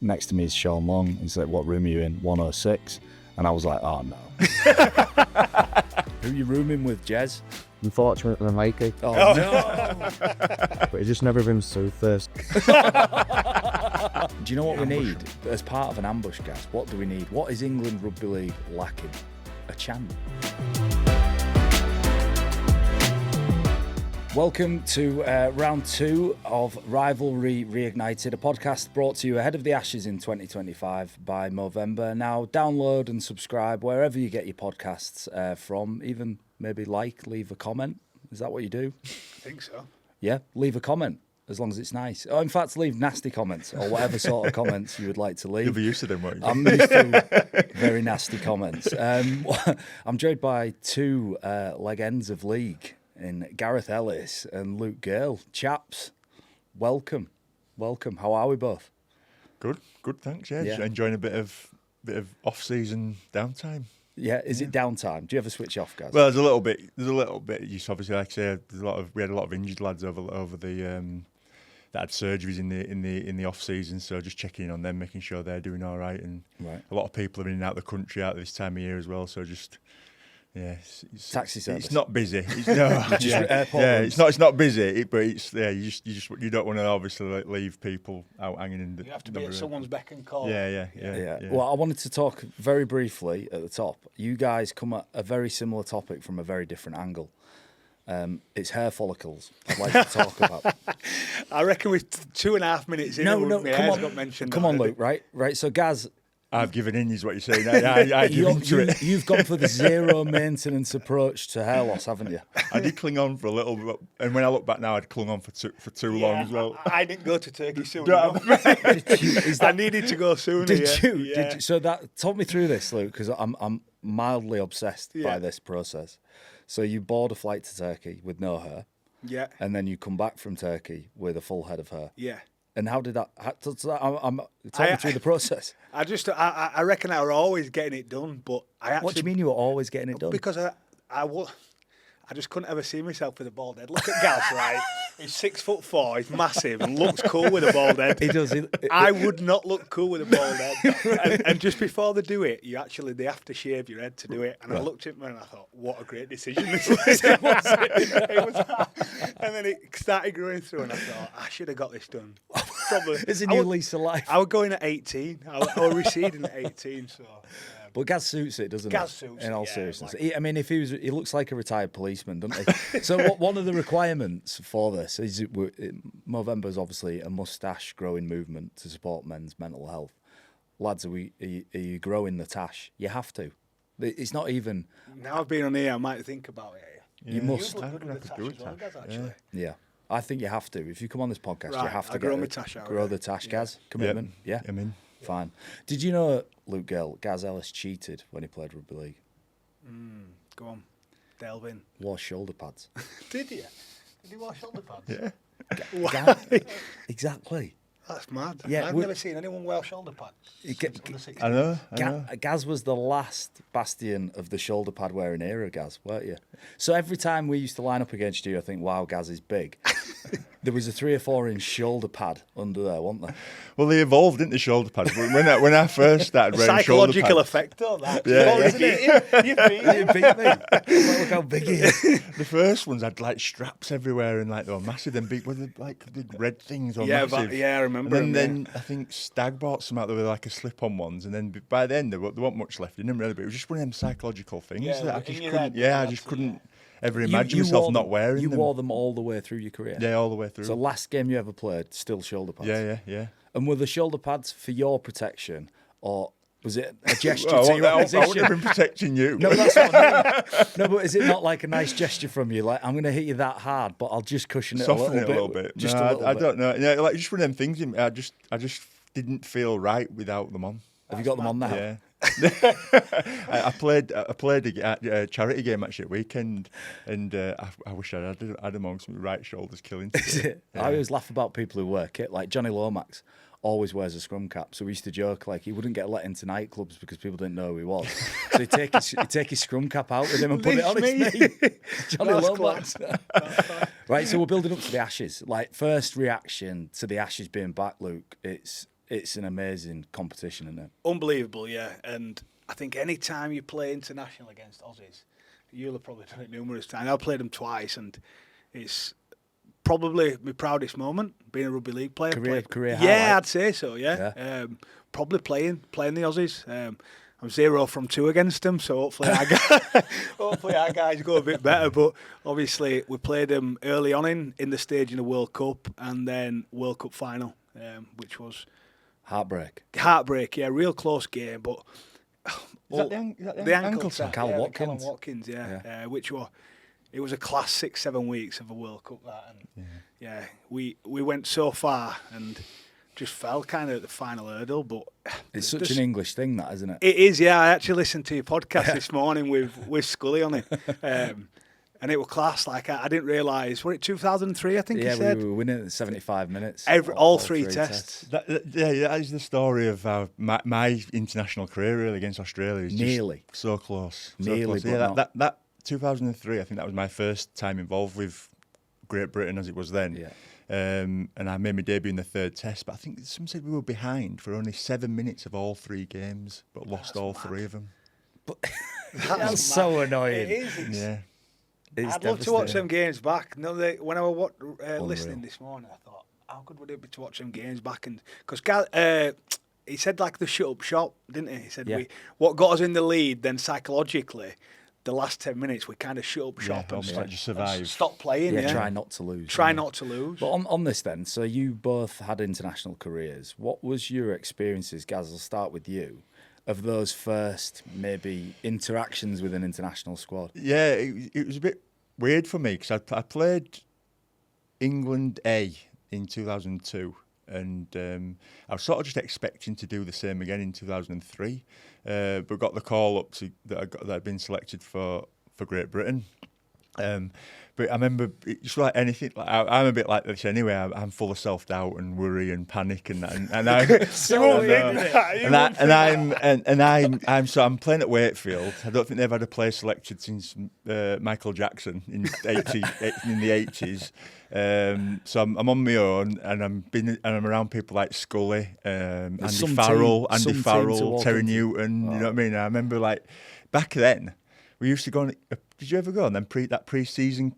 next to me is Sean Long. He's like, what room are you in? 106. And I was like, oh no. Who are you rooming with, Jez? Unfortunately, Mikey. Oh no. But he's just never been Soothurst. Do you know what we need as part of an ambush, guys? What do we need? What is England Rugby League lacking? A chant. Welcome to round 2 of Rivalry Reignited, a podcast brought to you ahead of the Ashes in 2025 by Movember. Now, download and subscribe wherever you get your podcasts from. Even maybe leave a comment. Is that what you do? I think so. Yeah, leave a comment, as long as it's nice. Oh, in fact, leave nasty comments or whatever sort of comments you would like to leave. You'll be used to them, won't you? I'm used to very nasty comments. I'm joined by two leg ends of league in Gareth, Ellis and Luke Gale. Chaps, welcome. How are we both? Good, thanks. Yeah, Yeah. Just enjoying a bit of off-season downtime. Yeah, is it downtime? Do you ever switch off, guys? Well, there's a little bit. You obviously, like I say, we had a lot of injured lads over the that had surgeries in the off season. So just checking in on them, making sure they're doing all right. And Right. a lot of people are in and out of the country out this time of year as well. So just. Yeah, Taxi service. It's not busy. Airport rooms. It's not busy. But it's you don't want to obviously leave people out hanging in the. You have to be at someone's beck and call. Yeah. Well, I wanted to talk very briefly at the top. You guys come at a very similar topic from a very different angle. It's hair follicles I'd like to talk about. I reckon with 2.5 minutes in, No, my come hair's on. got mentioned. Come on, already. Luke, right? So, Gaz, I've given in, is what you're saying. I give into it. You've gone for the zero maintenance approach to hair loss, haven't you? I did cling on for a little bit, and when I look back now, I'd clung on for too long as well. I didn't go to Turkey soon No, enough. Is I that, needed to go sooner. did yeah. you? Yeah. Did you? So that talk me through this, Luke, because I'm mildly obsessed by Yeah. this process. So you board a flight to Turkey with no hair, Yeah. and then you come back from Turkey with a full head of hair. Yeah. And how did that? Talk me through the process. I reckon I were always getting it done, but I actually. What do you mean you were always getting it done? Because I just couldn't ever see myself with a bald head. Look at Gareth, right? He's 6'4", he's massive and looks cool with a bald head. He does. I would not look cool with a bald head. And just before they do it, they have to shave your head to do it. And I looked at him and I thought, what a great decision this is. It was, and then it started growing through and I thought, I should have got this done. Probably. It's a new lease of life. I was going at 18. I was receding at 18, so... But Gaz suits it, doesn't he? Gaz suits in it, all yeah, seriousness. like- He looks like a retired policeman, doesn't he? So one of the requirements for this is Movember is obviously a moustache-growing movement to support men's mental health. Lads, are you growing the tash? You have to. It's not even. Now I've been on here, I might think about it. You must. You look I good reckon I with the could do tash as well, a Gaz, tash, actually. Yeah, I think you have to. If you come on this podcast, you Right, have to I'll grow my tash out, grow yeah. the tash, Gaz. Commitment. Yeah. I'm in. Fine. Did you know, Luke Gale, Gaz Ellis cheated when he played rugby league? Go on, delve in. Wore shoulder pads. Did you? Did you wear shoulder pads? Yeah. Gaz- exactly. That's mad. Yeah, I've we- never seen anyone wear shoulder pads. since under 16. I know. Gaz was the last bastion of the shoulder pad wearing era, Gaz, weren't you? So every time we used to line up against you, I think, wow, Gaz is big. There was a 3 or 4 inch shoulder pad under there, wasn't there? Well, they evolved, didn't they, shoulder pads? When I first started wearing shoulder Psychological pads, effect on that. Yeah, yeah. Isn't it? You beat You him. beat me. Look how big he is. the first ones had like straps everywhere and like they were massive. Then big, with the, like big red things on Yeah, massive. I remember. And then, him, then I think Stag bought some out there with like a slip-on ones, and then by then there weren't much left in them really. But it was just one of them psychological things Yeah, that I in just your couldn't. head, Yeah, I that's just it, couldn't ever imagine myself wore not them- wearing You them. wore them all the way through your career. Yeah, all the way through. So last game you ever played, still shoulder pads. yeah. And were the shoulder pads for your protection, or was it a gesture Well, to your I wouldn't opposition? have been protecting you. No, that's what I mean. No, but is it not like a nice gesture from you? Like, I'm going to hit you that hard, but I'll just cushion it Soften a it a little bit. Just No, a little I bit. don't know. Yeah, like just one of them things. I just didn't feel right without them on. Have you got them on now? Yeah. I played a charity game actually at weekend, and I wish I had them on because my right shoulder's killing. Is it? Yeah. I always laugh about people who wear kit. Like Johnny Lomax always wears a scrum cap, so we used to joke like he wouldn't get let into nightclubs because people didn't know who he was. So he'd take his scrum cap out with him and put it on his knee. Johnny That's Lomax. Right, so we're building up to the Ashes. Like first reaction to the Ashes being back, Luke. It's it's an amazing competition, isn't it? Unbelievable, yeah. And I think any time you play international against Aussies, you'll have probably done it numerous times. I've played them twice, and it's probably my proudest moment being a rugby league player. Career yeah, highlight. I'd say so. Yeah, probably playing the Aussies. I'm 0 from 2 against them, so hopefully our guys go a bit better. But obviously, we played them early on in the stage in the World Cup, and then World Cup final, which was Heartbreak. Yeah, real close game, but. Is that the ankle tap? Callum Yeah, Watkins. Callum Watkins, yeah. Which was, it was a class 6-7 weeks of a World Cup, that, and we went so far and just fell kind of at the final hurdle. But It's such an English thing, that, isn't it? it is, yeah. I actually listened to your podcast this morning with Scully on it, and it was class. Like I didn't realise. Was it 2003? I think Yeah, he said. we were winning at 75 minutes. All three tests. That is the story of my international career really against Australia. Is Nearly. just so close. Nearly, So close. but That 2003, I think that was my first time involved with Great Britain as it was then. Yeah. And I made my debut in the third test, but I think some said we were behind for only 7 minutes of all 3 games, but lost all 3 of them. That's so annoying. It is. Yeah. It's I'd love to watch devastating. them games back. No, when I was listening this morning, I thought, how good would it be to watch them games back? And because he said like the shut up shop, didn't he? He said what got us in the lead. Then psychologically, the last 10 minutes we kind of shut up shop and almost like just survive. stop playing. Yeah, try not to lose. Try not to lose. But on this then, so you both had international careers. What was your experiences, Gaz? I'll start with you, of those first maybe interactions with an international squad. Yeah, it was a bit weird for me because I played England A in 2002, and I was sort of just expecting to do the same again in 2003, but got the call up that I'd been selected for Great Britain. But I remember it's like anything. Like I'm a bit like this anyway. I'm full of self-doubt and worry and panic and I'm playing at Wakefield. I don't think they've had a player selected since Michael Jackson in the 80s. So I'm on my own, and I'm around people like Scully, Andy Farrell, Terry Newton. You know what I mean? I remember like back then we used to go on. Did you ever go on then pre-season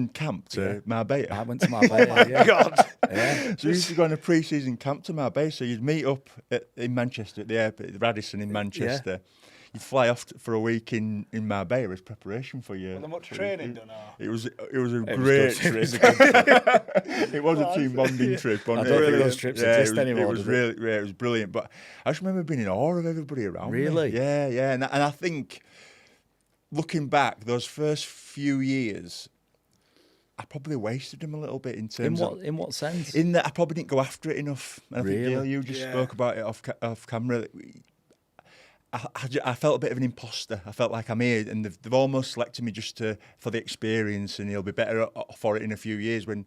camp to Marbella? I went to Marbella. Yeah. God. Yeah. So you used to go on a pre-season camp to Marbella. So you'd meet up in Manchester at the airport, Radisson in Manchester. You'd fly off for a week in Marbella as preparation for you. And much training done? It was a great trip. It was a team bonding trip. I don't think those trips exist anymore. It was it was brilliant. But I just remember being in awe of everybody around me. Really? Yeah. And I think, looking back, those first few years, I probably wasted them a little bit in terms of... In what sense? In that I probably didn't go after it enough. And I think, Really? Gale, you just spoke about it off camera. I felt a bit of an imposter. I felt like I'm here, and they've almost selected me just for the experience, and he'll be better for it in a few years. When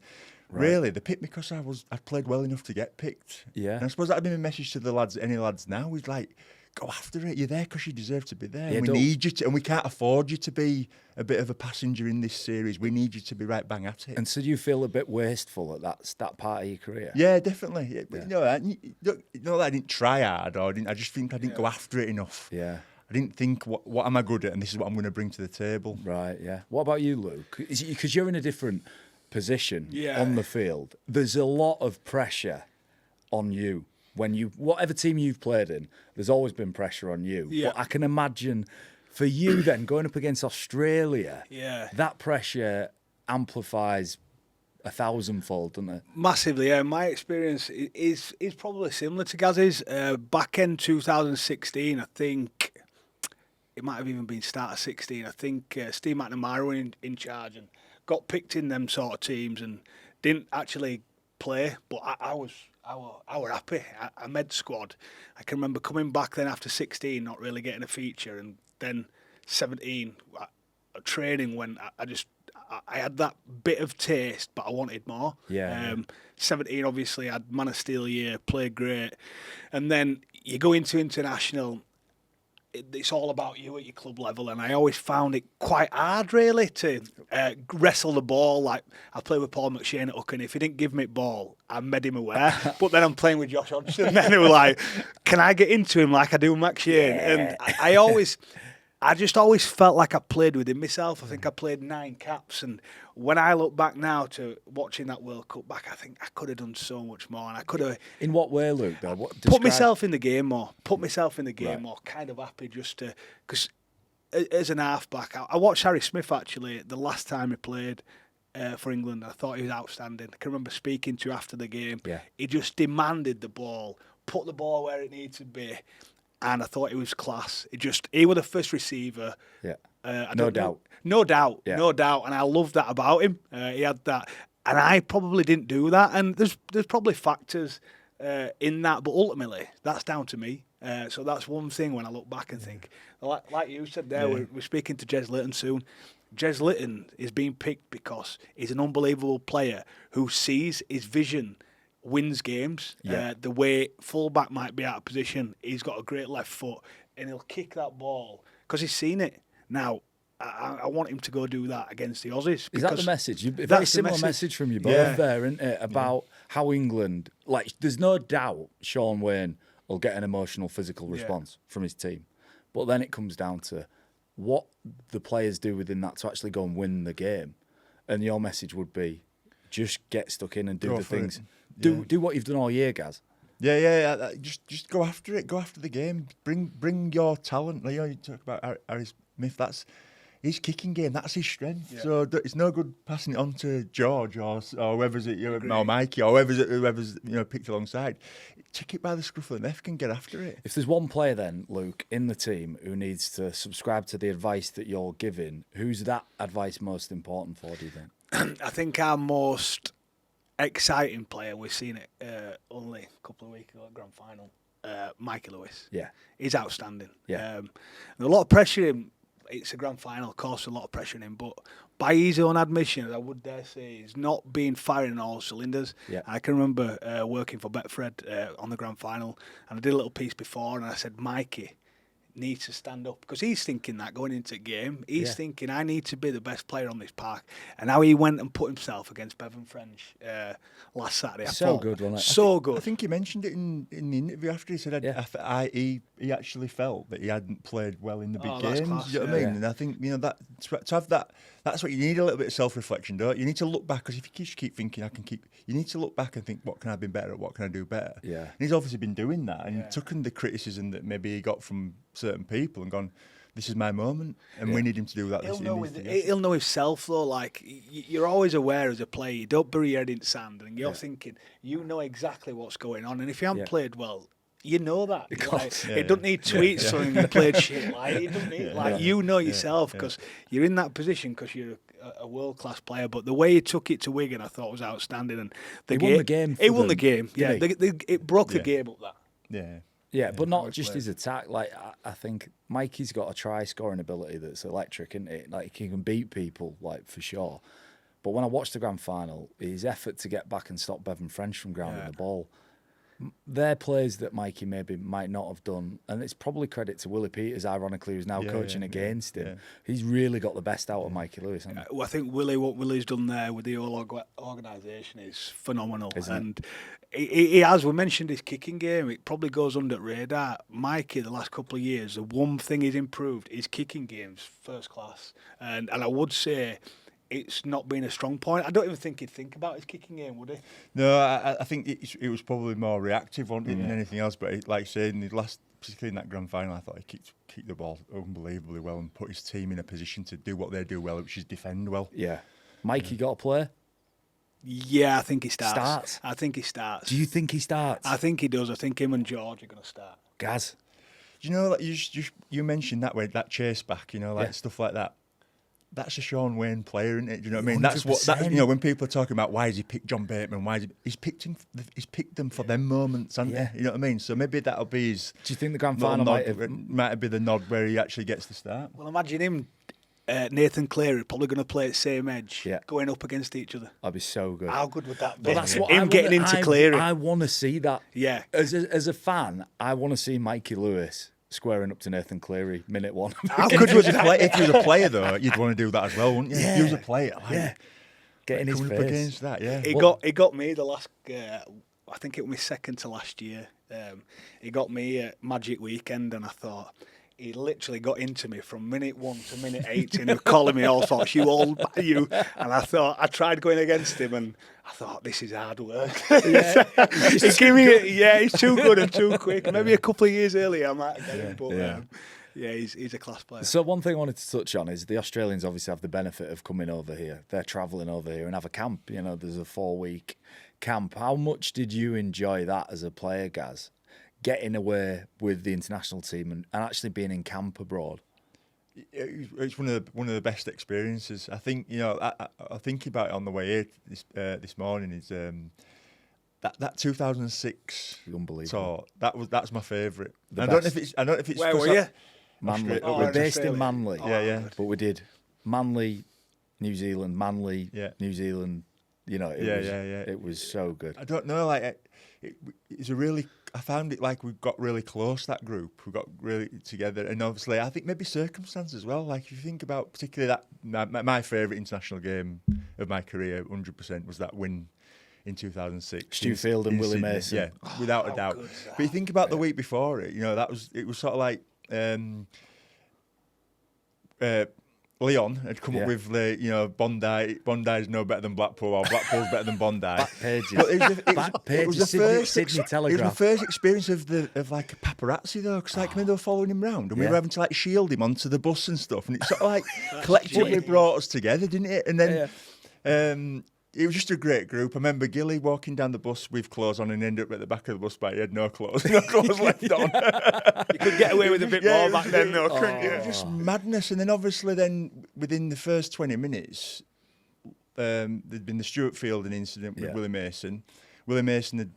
really they picked me because I played well enough to get picked. Yeah. And I suppose that'd be my message to the lads, any lads now, is like, go after it. You're there because you deserve to be there. Yeah, We need you to, and we can't afford you to be a bit of a passenger in this series. We need you to be right bang at it. And so you feel a bit wasteful at that part of your career? Yeah, definitely. You know, I didn't try hard, I just think I didn't go after it enough. Yeah. I didn't think, what am I good at, and this is what I'm going to bring to the table. Right, yeah. What about you, Luke? Because you're in a different position on the field. There's a lot of pressure on you. Whatever team you've played in, there's always been pressure on you. Yeah. But I can imagine for you then, going up against Australia, that pressure amplifies 1,000-fold, doesn't it? Massively, yeah. My experience is probably similar to Gaz's. Back in 2016, I think it might have even been start of 16. I think Steve McNamara was in charge and got picked in them sort of teams and didn't actually play. But I was happy. I made squad. I can remember coming back then after 16, not really getting a feature, and then 17 training when I had that bit of taste, but I wanted more. 17, obviously, I had Man of Steel year, played great. And then you go into international, it's all about you at your club level, and I always found it quite hard, really, to wrestle the ball. Like, I played with Paul McShane at Hook, and if he didn't give me the ball, I made him aware. But then I'm playing with Josh Hodgson, and then they were like, can I get into him like I do McShane? And I just always felt like I played within myself. I think I played 9 caps, and when I look back now to watching that World Cup back, I think I could have done so much more, and I could have. In what way, Luke? Though, put myself in the game more. More. Kind of happy just to, because as an halfback, I watched Harry Smith actually the last time he played for England. I thought he was outstanding. I can remember speaking to him after the game. Yeah. He just demanded the ball, put the ball where it needed to be. And I thought he was class. He was the first receiver. Yeah. No doubt. And I loved that about him. He had that, and I probably didn't do that. And there's probably factors in that, but ultimately that's down to me. So that's one thing when I look back and think, like you said there, we're speaking to Jez Litten soon. Jez Litten is being picked because he's an unbelievable player who sees his vision. Wins games. The way fullback might be out of position, he's got a great left foot, and he'll kick that ball because he's seen it. Now, I want him to go do that against the Aussies. Is that the message? A very similar message from you both there, isn't it? About how England, like, there's no doubt Sean Wayne will get an emotional, physical response from his team. But then it comes down to what the players do within that to actually go and win the game. And your message would be, just get stuck in and do the things. Do what you've done all year, Gaz. Yeah. Just go after it. Go after the game. Bring your talent. Like, you talk about Harry Smith. That's his kicking game. That's his strength. Yeah. So it's no good passing it on to George or whoever's it, or Mikey or whoever's picked alongside. Take it by the scruff of the neck and get after it. If there's one player then, Luke, in the team who needs to subscribe to the advice that you're giving, who's that advice most important for, do you think? I think our most exciting player, we've seen it only a couple of weeks ago at Grand Final, Mikey Lewis. Yeah. He's outstanding. Yeah. There's a lot of pressure in him. It's a Grand Final, of course, a lot of pressure in him, but by his own admission, I would dare say, he's not been firing all cylinders. Yeah. I can remember working for Betfred on the Grand Final, and I did a little piece before, and I said, Mikey needs to stand up, because he's thinking that going into the game. He's thinking, I need to be the best player on this park. And how he went and put himself against Bevan French last Saturday. Good, wasn't it? So good. I think he mentioned it in the interview after. He said he actually felt that he hadn't played well in the big games. Class, you know what I mean? And I think that to have that, that's what you need, a little bit of self-reflection, don't you? You need to look back, because if you just keep thinking, you need to look back and think, what can I have been better at? What can I do better? Yeah. And he's obviously been doing that, and taken the criticism that maybe he got from certain people and gone, this is my moment, and we need him to do that. He'll know himself, though. Like, you're always aware as a player, you don't bury your head in sand, and you're thinking, you know exactly what's going on, and if you haven't played well, you know that. It doesn't need tweets saying you played shit. Like, it doesn't need, you know yourself, because you're in that position because you're a world-class player. But the way he took it to Wigan, I thought was outstanding. And he won the game. He won the game. Yeah, it broke the game up. That. Yeah, but not just his attack. Like, I think Mikey's got a try-scoring ability that's electric, isn't it? Like, he can beat people, like, for sure. But when I watched the Grand Final, his effort to get back and stop Bevan French from grounding the ball, they're plays that Mikey maybe might not have done. And it's probably credit to Willie Peters, ironically, who's now coaching against him. He's really got the best out of Mikey Lewis, hasn't he? Well, I think what Willie's done there with the whole organisation is phenomenal. He has, we mentioned his kicking game, it probably goes under the radar. Mikey, the last couple of years, the one thing he's improved, his kicking game's first class. And I would say it's not been a strong point. I don't even think he'd think about his kicking game, would he? No, I think it was probably more reactive on it than anything else. But like I said, in the last, particularly in that Grand Final, I thought he kicked the ball unbelievably well and put his team in a position to do what they do well, which is defend well. Yeah. Mikey got a play? Yeah, I think he starts. I think he starts. Do you think he starts? I think he does. I think him and George are going to start. Gaz? Do you know, like you mentioned that way, that chase back, stuff like that. That's a Sean Wayne player, isn't it? Do you know what I mean? 100%. That's what when people are talking about why has he picked John Bateman, he's picked them for them moments, hasn't he? You know what I mean? So maybe that'll be his. Do you think the Grand Final might have been the nod where he actually gets the start? Well, imagine him, Nathan Cleary, probably going to play at same edge, going up against each other. That'd be so good. How good would that be? But that's what him getting into Cleary. I want to see that. Yeah. As a fan, I want to see Mikey Lewis squaring up to Nathan Cleary, minute 1. How good was that? If you was a player, though, you'd want to do that as well, wouldn't you? If you was a player, Get in his coming up face. against that, yeah. He got me the last. I think it was my second to last year. He got me at Magic Weekend, and I thought he literally got into me from minute 1 to minute 18. He was calling me all sorts, you old, you. And I thought I tried going against him, and I thought this is hard work. He's too good and too quick. Maybe a couple of years earlier I might have got him, but. Yeah, he's a class player. So one thing I wanted to touch on is the Australians obviously have the benefit of coming over here. They're travelling over here and have a camp. You know, there's a 4-week camp. How much did you enjoy that as a player, Gaz? Getting away with the international team and actually being in camp abroad? It's one of the best experiences. I think, you know, I think about it on the way here this morning is that 2006 tour. That's my favourite. I don't know if it's. Where were you? Manly. We're based in Manly. But we did Manly, New Zealand, Manly, New Zealand. You know, it was so good. I don't know, like it's a really. I found it like we got really close, that group. We got really together, and obviously, I think maybe circumstance as well. Like if you think about particularly that my favourite international game of my career, 100% was that win in 2006. Stu Field and Willie Sydney. Mason. Yeah, without a doubt. But you think about the week before it, you know, it was sort of like Leon had come up with the, you know, Bondi's no better than Blackpool, or Blackpool's better than Bondi. Back pages. But it was the Sydney It was Telegraph. my first experience of like a paparazzi though, because like when they were following him round and we were having to like shield him onto the bus and stuff, and it sort of like collectively brought us together, didn't it? And then it was just a great group. I remember Gilly walking down the bus with clothes on and ended up at the back of the bus, but he had no clothes left on. You could get away with a bit more back then, though, couldn't you? Just madness. And then obviously within the first 20 minutes, there'd been the Stuart Fielding incident with Willie Mason. Willie Mason had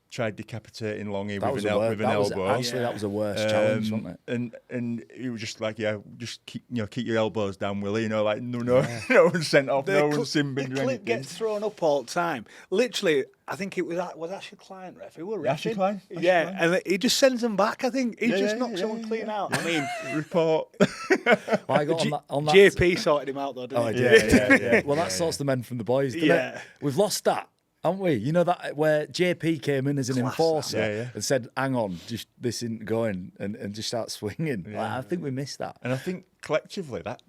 tried decapitating Longy with an elbow. Actually, that was a worse challenge, wasn't it? And he was just like, just keep your elbows down, Willie. You know, like no one's sent off, no one's simbing. The clip gets thrown up all the time. Literally, I think it was Ashley Klein, ref. Who were refing? Ashley Klein? And he just sends them back. I think he just knocks someone clean out. I mean, report. Well, I got on that. JP sorted him out though, didn't he? Yeah. Well, that sorts the men from the boys. Doesn't it? We've lost that, haven't we? You know that where JP came in as an enforcer and said, "Hang on, just this isn't going," and just start swinging. Like, I think we missed that. And I think collectively that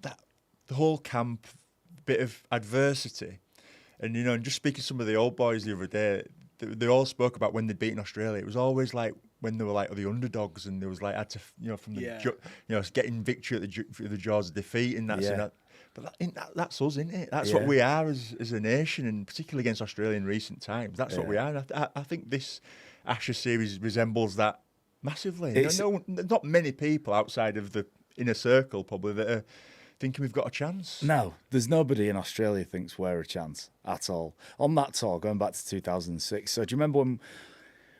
the whole camp bit of adversity, and you know, and just speaking to some of the old boys the other day, they all spoke about when they'd beaten Australia. It was always like when they were like the underdogs, and there was like had to, you know, from the getting victory at the jaws of defeat, and that's that. But that's us, isn't it? That's what we are as a nation, and particularly against Australia in recent times. That's what we are. And I think this Ashes series resembles that massively. Not many people outside of the inner circle probably that are thinking we've got a chance. No, there's nobody in Australia thinks we're a chance at all. On that tour, going back to 2006. So do you remember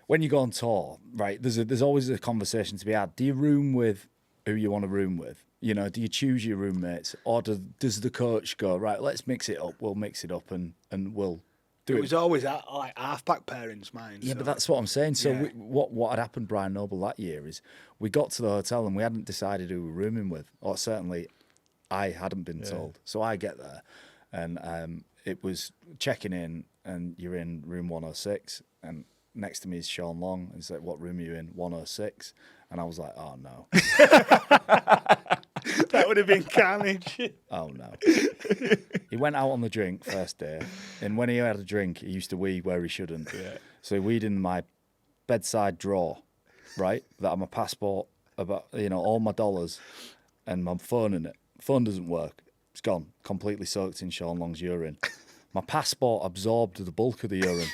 when you go on tour, right, there's always a conversation to be had. Do you room with who you want to room with? You know, do you choose your roommates, or does the coach go, right, let's mix it up, we'll mix it up and we'll do it? It was always like half-back pairings, mine. Yeah, but that's what I'm saying. So what had happened, Brian Noble, that year is we got to the hotel and we hadn't decided who we were rooming with, or certainly I hadn't been told. So I get there and it was checking in and you're in room 106 and next to me is Sean Long and he's like, what room are you in? 106. And I was like, oh no. That would have been carnage. Oh no. He went out on the drink first day, and when he had a drink, he used to wee where he shouldn't. Yeah. So he weed in my bedside drawer, right? That had my passport, about all my dollars, and my phone in it. Phone doesn't work. It's gone, completely soaked in Sean Long's urine. My passport absorbed the bulk of the urine,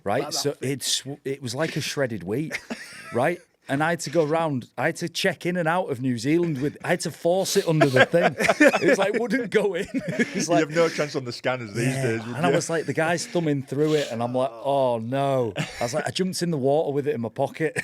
right? Like so it was like a shredded wheat, right? And I had to go round. I had to check in and out of New Zealand I had to force it under the thing. It was like wouldn't go in. It was like, you have no chance on the scanners these days. And I was like, the guy's thumbing through it, and I'm like, oh no. I was like, I jumped in the water with it in my pocket.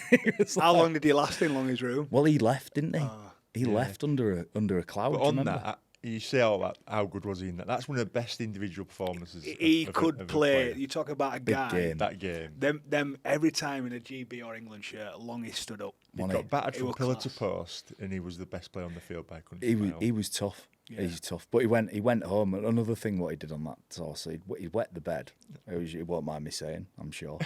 How long did he last in Long's room? Well, he left, didn't he? He left under a cloud. But on that, you say all that, how good was he in that? That's one of the best individual performances. He could of a play. player. You talk about a Big guy. game. That game. Them every time in a GB or England shirt, long he stood up. He Wasn't got battered He from was pillar class. to post, and he was the best player on the field by a country mile. He was tough. Yeah. He's tough, but he went home. And another thing, what he did on that toss, he wet the bed. He won't mind me saying, I'm sure.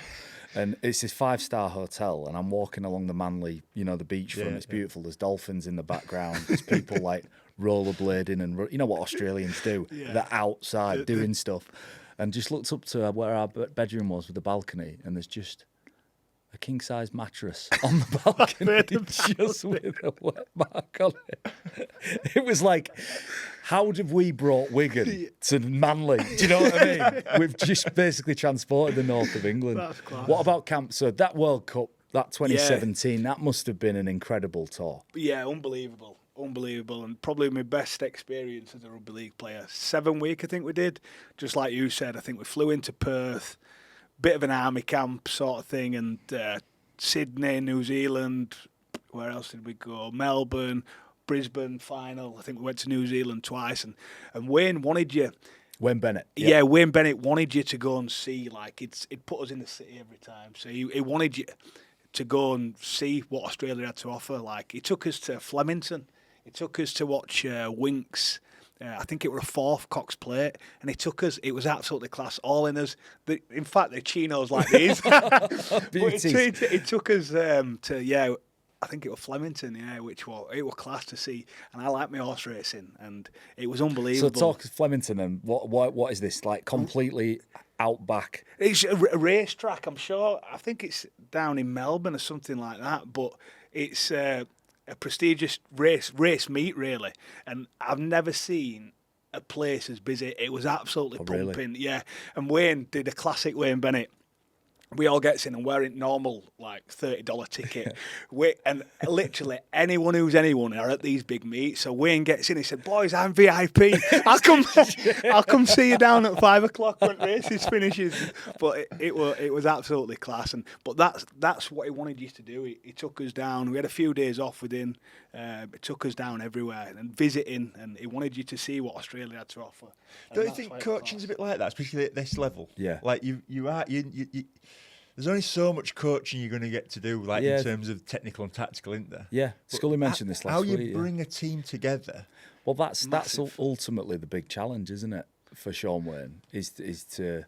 And it's this 5-star hotel, and I'm walking along the Manly, the beachfront. Yeah, It's beautiful. There's dolphins in the background. There's people like rollerblading, and you know what Australians do? Yeah. They're outside doing stuff. And just looked up to where our bedroom was with the balcony, and there's just a king-size mattress on the balcony, just with a wet mark on it. It was like, how have we brought Wigan to Manly? Do you know what I mean? We've just basically transported the north of England. That's class. What about camp? So that World Cup, that 2017, that must have been an incredible tour. Yeah, unbelievable, and probably my best experience as a rugby league player. 7 week, I think we did. Just like you said, I think we flew into Perth, bit of an army camp sort of thing, and Sydney, New Zealand. Where else did we go? Melbourne, Brisbane final. I think we went to New Zealand twice, and Wayne wanted you. Wayne Bennett. Yeah, Wayne Bennett wanted you to go and see. Like it put us in the city every time. So he wanted you to go and see what Australia had to offer. Like he took us to Flemington. He took us to watch Winks. I think it was a 4th Cox Plate, and he took us. It was absolutely class. All in us. In fact, the chinos like these. But he took us to I think it was Flemington, which it was class to see. And I like my horse racing, and it was unbelievable. So talk Flemington, and what is this, like completely outback? It's a racetrack, I'm sure. I think it's down in Melbourne or something like that, but it's a prestigious race meet, really. And I've never seen a place as busy. It was absolutely pumping. Really? Yeah. And Wayne did a classic Wayne Bennett. We all gets in and we're in normal, like $30 ticket. And literally anyone who's anyone are at these big meets. So Wayne gets in. He said, "Boys, I'm VIP. I'll come see you down at 5 o'clock when races finishes." But it was absolutely class. But that's what he wanted you to do. He took us down. We had a few days off within. He took us down everywhere and visiting. And he wanted you to see what Australia had to offer. Don't you think coaching's a bit like that, especially at this level? Yeah. Like you there's only so much coaching you're going to get to do, like in terms of technical and tactical, isn't there? Yeah, But Scully mentioned this last how week. you bring a team together. Well, that's Massive. ultimately the big challenge, isn't it, for Sean Wayne, is to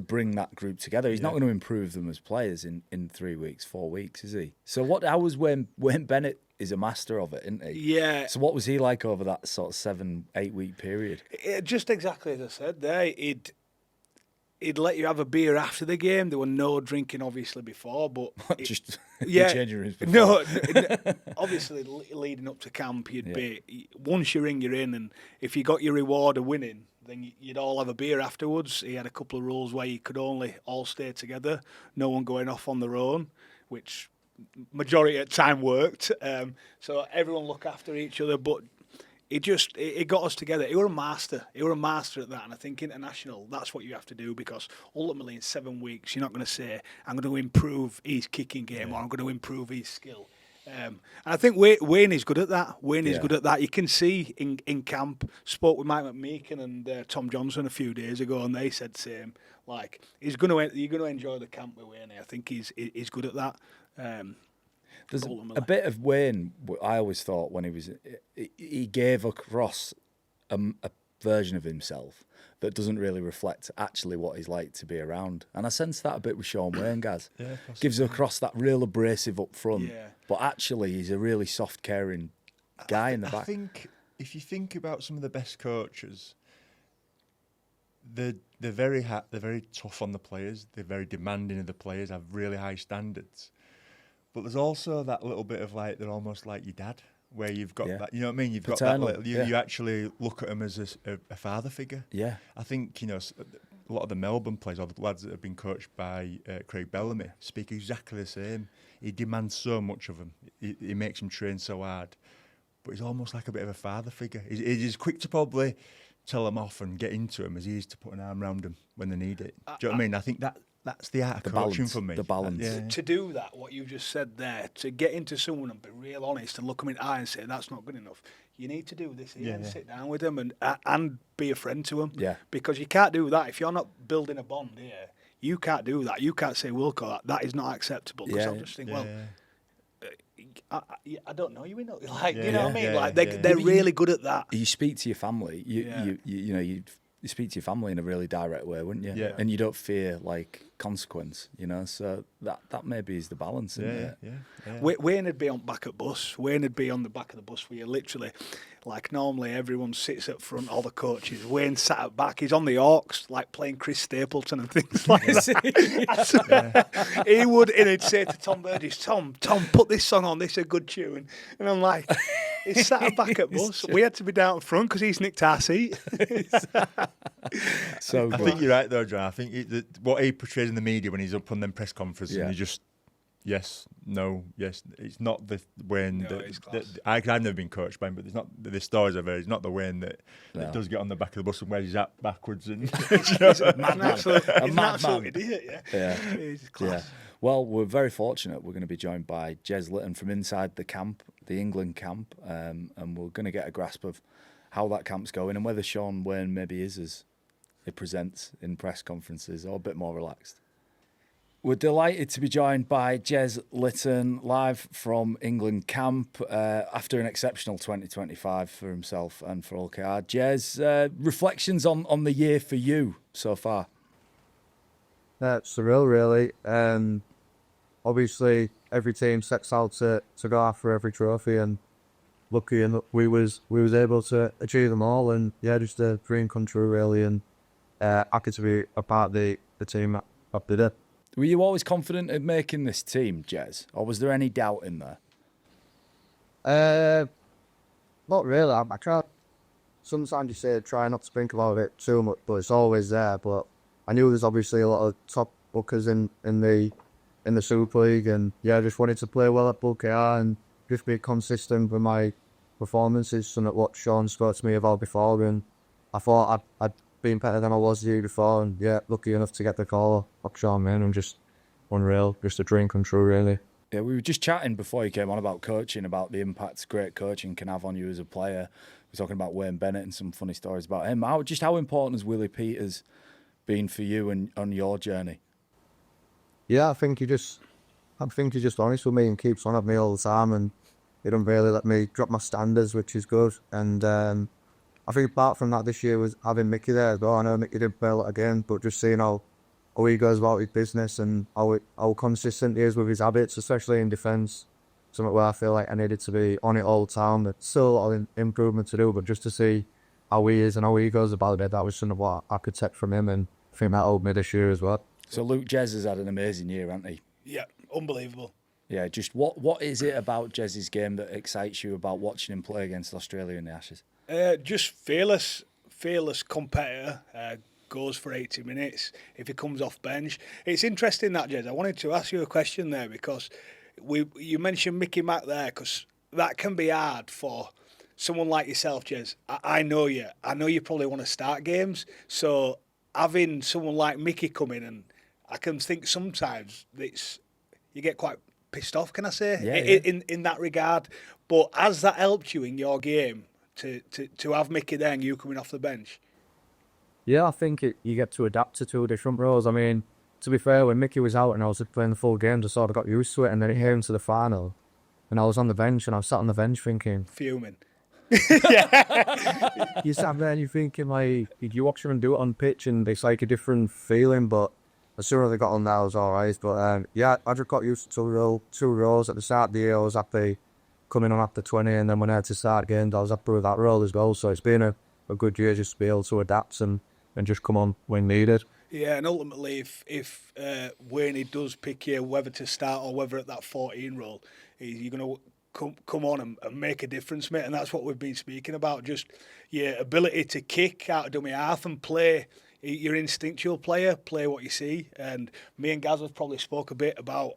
bring that group together. He's not going to improve them as players in 3 weeks, 4 weeks, is he? So how was Wayne Bennett? Is a master of it, isn't he? Yeah. So what was he like over that sort of 7-8 week period? Just exactly as I said there. He'd let you have a beer after the game. There were no drinking, obviously, before, but Just yeah, the changing rooms before. no. Obviously, leading up to camp, you'd be once you're in, you're in, and if you got your reward of winning, then you'd all have a beer afterwards. He had a couple of rules where you could only all stay together, no one going off on their own, which majority of the time worked. So everyone look after each other, but it got us together. He were a master. He were a master at that. And I think international, that's what you have to do, because ultimately in 7 weeks, you're not going to say, I'm going to improve his kicking game or I'm going to improve his skill. And I think Wayne is good at that. Wayne is good at that. You can see in camp. Spoke with Mike McMeekin and Tom Johnson a few days ago, and they said same. Like you're going to enjoy the camp with Wayne. I think he's good at that. There's a bit of Wayne, I always thought, when he gave across a version of himself that doesn't really reflect actually what he's like to be around. And I sense that a bit with Sean Wayne, Gaz. Gives across that real abrasive up front, but actually he's a really soft, caring guy in the back. I think if you think about some of the best coaches, they're very tough on the players. They're very demanding of the players. Have really high standards. But there's also that little bit of like they're almost like your dad, where you've got that. You know what I mean? You've Paternal, got that little. You actually look at him as a father figure. Yeah. I think a lot of the Melbourne players, or the lads that have been coached by Craig Bellamy, speak exactly the same. He demands so much of them. He makes them train so hard, but he's almost like a bit of a father figure. He's quick to probably tell them off and get into them as he is to put an arm around them when they need it. Do you know what I mean? I think That's the art of The coaching balance, for me. the balance. Yeah. To do that, what you just said there, to get into someone and be real honest and look them in the eye and say that's not good enough, you need to do this here and sit down with them and be a friend to them. Yeah. Because you can't do that if you're not building a bond here. You can't do that. You can't say, Wilco, that is not acceptable. Because I'll just think, I don't know you, you know what I mean? Like they're really good at that. You speak to your family. You speak to your family in a really direct way, wouldn't you? Yeah. And you don't fear like consequence, So that maybe is the balance, isn't it? Yeah. Wayne would be on back at bus. Wayne would be on the back of the bus where you literally, like normally everyone sits at front, all the coaches. Wayne sat at back. He's on the Orcs, like playing Chris Stapleton and things like that. He would, and he'd say to Tom Burgess, Tom, put this song on. This is a good tune. And I'm like, he's sat at back at bus. We had to be down front because he's nicked our seat. So I good. think you're right though, John. I think what he portrays in the media when he's up on them press conferences, and he just yes, no, yes. It's not the Wayne. I've never been coached by him, but it's not the stories of it. It's not the Wayne that does get on the back of the bus and wears his hat backwards and he's an absolute idiot. Yeah. He's class. Yeah. Well, we're very fortunate. We're going to be joined by Jez Litten from inside the camp, the England camp, and we're going to get a grasp of how that camp's going and whether Sean Wayne maybe is as he presents in press conferences or a bit more relaxed. We're delighted to be joined by Jez Litten live from England camp after an exceptional 2025 for himself and for OKR. Jez, reflections on the year for you so far? It's surreal, really. Obviously, every team sets out to go after every trophy, and lucky enough, we was able to achieve them all, and just a dream come true, really. And happy to be a part of the team that did it. Were you always confident of making this team, Jez, or was there any doubt in there? Not really. I try. Sometimes you say try not to think about it too much, but it's always there. But I knew there's obviously a lot of top bookers in the Super League, and I just wanted to play well at OKR and just be consistent with my performances, something what Sean spoke to me about before, and I thought I'd been better than I was the year before, and lucky enough to get the call up Sean, man. I'm just unreal, just a dream come true, really. Yeah, we were just chatting before you came on about coaching, about the impact great coaching can have on you as a player. We were talking about Wayne Bennett and some funny stories about him. How important has Willie Peters been for you and on your journey? Yeah, I think he's just honest with me and keeps on at me all the time, and he don't really let me drop my standards, which is good. And I think apart from that, this year was having Mickey there as well. I know Mickey didn't play a lot again, but just seeing how he goes about his business and how consistent he is with his habits, especially in defence, something where I feel like I needed to be on it all the time. There's still a lot of improvement to do, but just to see how he is and how he goes about it, that was something what I could take from him, and I think that helped me this year as well. So Luke Jez has had an amazing year, hasn't he? Yeah, unbelievable. Yeah, just what is it about Jez's game that excites you about watching him play against Australia in the Ashes? Just fearless competitor. Goes for 80 minutes if he comes off bench. It's interesting that, Jez. I wanted to ask you a question there because you mentioned Mickey Mack there, because that can be hard for someone like yourself, Jez. I know you. I know you probably want to start games. So having someone like Mickey come in, and I can think sometimes you get quite pissed off, can I say, in that regard. But has that helped you in your game to have Mickey there and you coming off the bench? Yeah, I think you get to adapt to two different roles. I mean, to be fair, when Mickey was out and I was playing the full games, I sort of got used to it, and then it came to the final, and I was on the bench, and I was sat on the bench thinking... Fuming. You sat there and you're thinking, like, you watch them do it on pitch, and it's like a different feeling, but as soon as I got on there, I was all right. But, I just got used to two roles. At the start of the year, I was happy coming on after 20, and then when I had to start games, I was happy with that role as well. So it's been a good year just to be able to adapt and just come on when needed. Yeah, and ultimately, if Wayne does pick you whether to start or whether at that 14 role, you're going to come on and make a difference, mate. And that's what we've been speaking about, just your ability to kick out of dummy half and play. You're an instinctual player, play what you see. And me and Gaz have probably spoke a bit about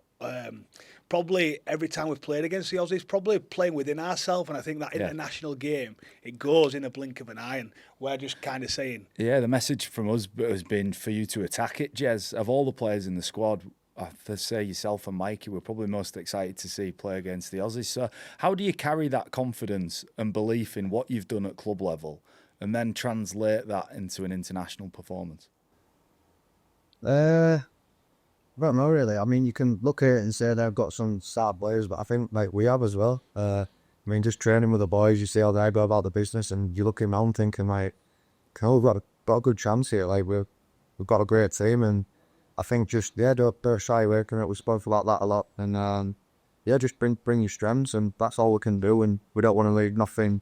probably every time we've played against the Aussies, probably playing within ourselves. And I think that international game, it goes in a blink of an eye. And we're just kind of saying... Yeah, the message from us has been for you to attack it, Jez. Of all the players in the squad, I have to say yourself and Mikey, we're probably most excited to see play against the Aussies. So how do you carry that confidence and belief in what you've done at club level and then translate that into an international performance? I don't know really. I mean, you can look at it and say they've got some star players, but I think like we have as well. I mean, just training with the boys, you see how they go about the business, and you look around thinking like, we've got a good chance here. Like we've got a great team, and I think just don't shy away from it. We spoke about that a lot, and just bring your strengths, and that's all we can do. And we don't want to leave nothing,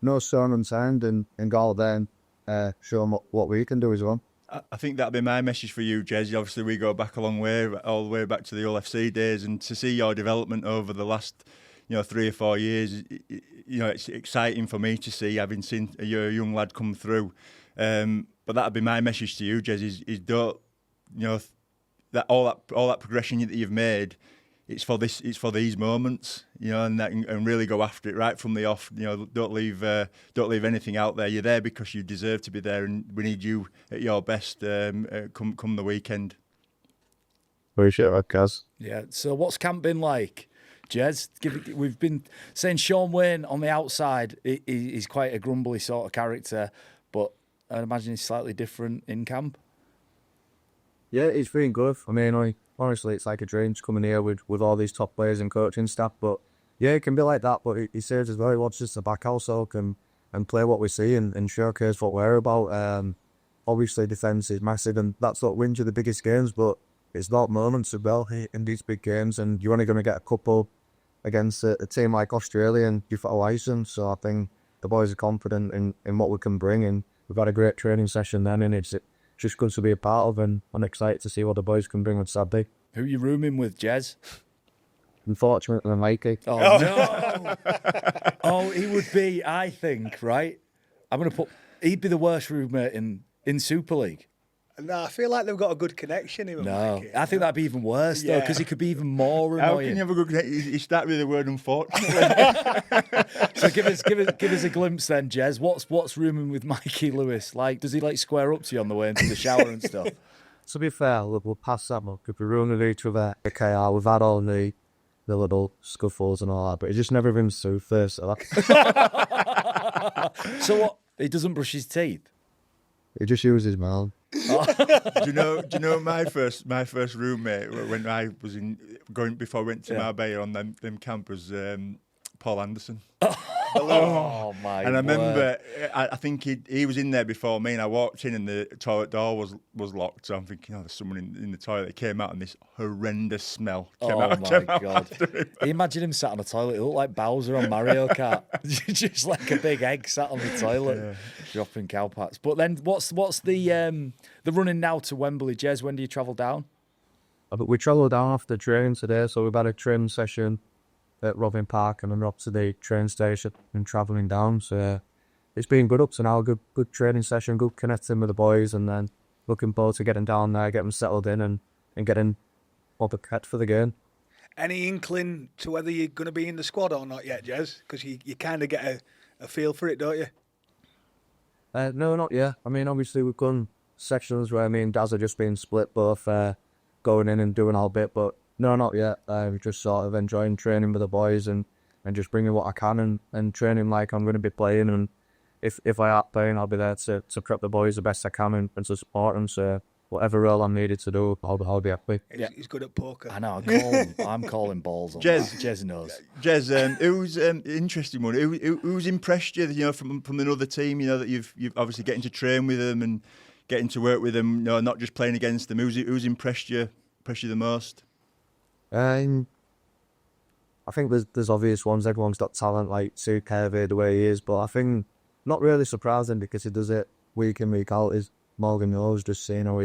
no stone unturned, and go out there and show them what we can do as well. I think that'd be my message for you, Jez. Obviously, we go back a long way, all the way back to the OFC days, and to see your development over the last, 3 or 4 years, it's exciting for me to see, having seen a young lad come through. But that'd be my message to you, Jez. Is don't, that all that progression that you've made. It's for these moments, and really go after it right from the off. Don't leave anything out there. You're there because you deserve to be there, and we need you at your best. Come the weekend. Appreciate it, Kaz. Yeah. So what's camp been like, Jez? We've been saying Sean Wayne on the outside. He's quite a grumbly sort of character, but I imagine he's slightly different in camp. Yeah, it's been good. I mean, honestly, it's like a dream to come in here with all these top players and coaching staff. But yeah, it can be like that. But he says as well, he wants just to back ourselves and play what we see and showcase what we're about. Obviously, defence is massive, and that's what wins you the biggest games. But it's about moments as well in these big games, and you're only going to get a couple against a team like Australia and you've got a license. So I think the boys are confident in what we can bring, and we've had a great training session then, and it's just good to be a part of, and I'm excited to see what the boys can bring on Saturday. Who are you rooming with, Jez? Unfortunately, Mikey. Oh, no. Oh, he would be, I think, right? He'd be the worst roommate in Super League. No, I feel like they've got a good connection. Him and Mikey. I think that'd be even worse, though, because he could be even more annoying. How can you have a good connection? You start with the word unfortunately. So give us a glimpse then, Jez. What's rooming with Mikey Lewis like? Does he square up to you on the way into the shower and stuff? To be fair, we'll pass that much. If we run with each other, KR, we've had all the little scuffles and all that, but it's just never been smooth first. So what? He doesn't brush his teeth? He just uses his mouth. Do you know my first roommate when I was before I went to Marbella on them camp was Paul Anderson. Oh my! And I remember, I think he was in there before me, and I walked in, and the toilet door was locked. So I'm thinking, there's someone in the toilet. He came out, and this horrendous smell came out. Oh my God! Imagine him sat on a toilet. He looked like Bowser on Mario Kart, just like a big egg sat on the toilet, dropping cowpats. But then, what's the running now to Wembley, Jez? When do you travel down? We travel down after training today, so we've had a training session at Robin Park, and then up to the train station and travelling down. So it's been good up to now, good training session, good connecting with the boys, and then looking forward to getting down there, getting settled in and getting all prepared for the game. Any inkling to whether you're going to be in the squad or not yet, Jez? Because you kind of get a feel for it, don't you? No, not yet. I mean, obviously we've done sections where me and Daz have just been split, both going in and doing our bit, but no, not yet. Just sort of enjoying training with the boys and just bringing what I can and training like I'm going to be playing. And if I are playing, I'll be there to prep the boys the best I can and to support them. So whatever role I'm needed to do, I'll be happy. He's good at poker. I know. I'm calling balls on Jez, that. Jez knows. Jez, who's interesting one? Who's impressed you? From another team, that you've obviously getting to train with them and getting to work with them. Not just playing against them. Who's impressed you the most? I think there's obvious ones. Everyone's got talent, like Sue Kirby, the way he is, but I think not really surprising because he does it week in, week out. Is Morgan Knowles, just seeing how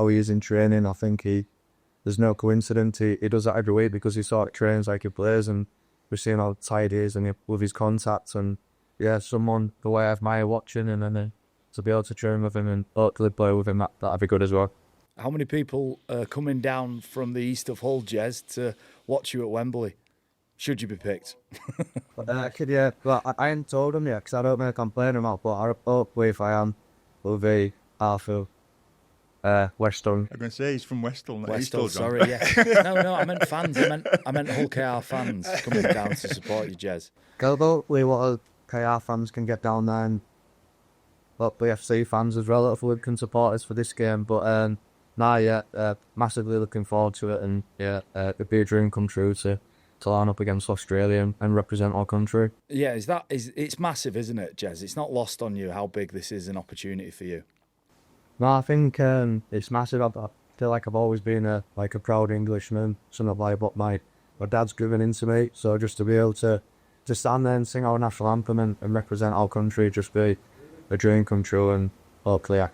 he is in training. I think there's no coincidence. He does that every week because he sort of trains like he plays, and we're seeing how tight he is and with his contacts. And yeah, someone the way I admire watching, and then to be able to train with him and hopefully play with him, that'd be good as well. How many people are coming down from the east of Hull, Jez, to watch you at Wembley? Should you be picked? Yeah, but I ain't told him yet because I don't make complain about. But I hope if I am, will be Arthur, Western. I'm going to say he's from Westall. Not West Hull, Eastall, John. sorry, yeah. No, I meant fans. I meant Hull KR fans coming down to support you, Jez. Hopefully, what KR fans can get down there, and hopefully FC fans as well hopefully can support us for this game. But massively looking forward to it, and it'd be a dream come true to line up against Australia and represent our country. Yeah, it's massive, isn't it, Jez? It's not lost on you how big this is an opportunity for you. No, I think it's massive. I feel like I've always been a proud Englishman, something like what my dad's driven into me. So just to be able to stand there and sing our national anthem and represent our country, just be a dream come true, and hopefully I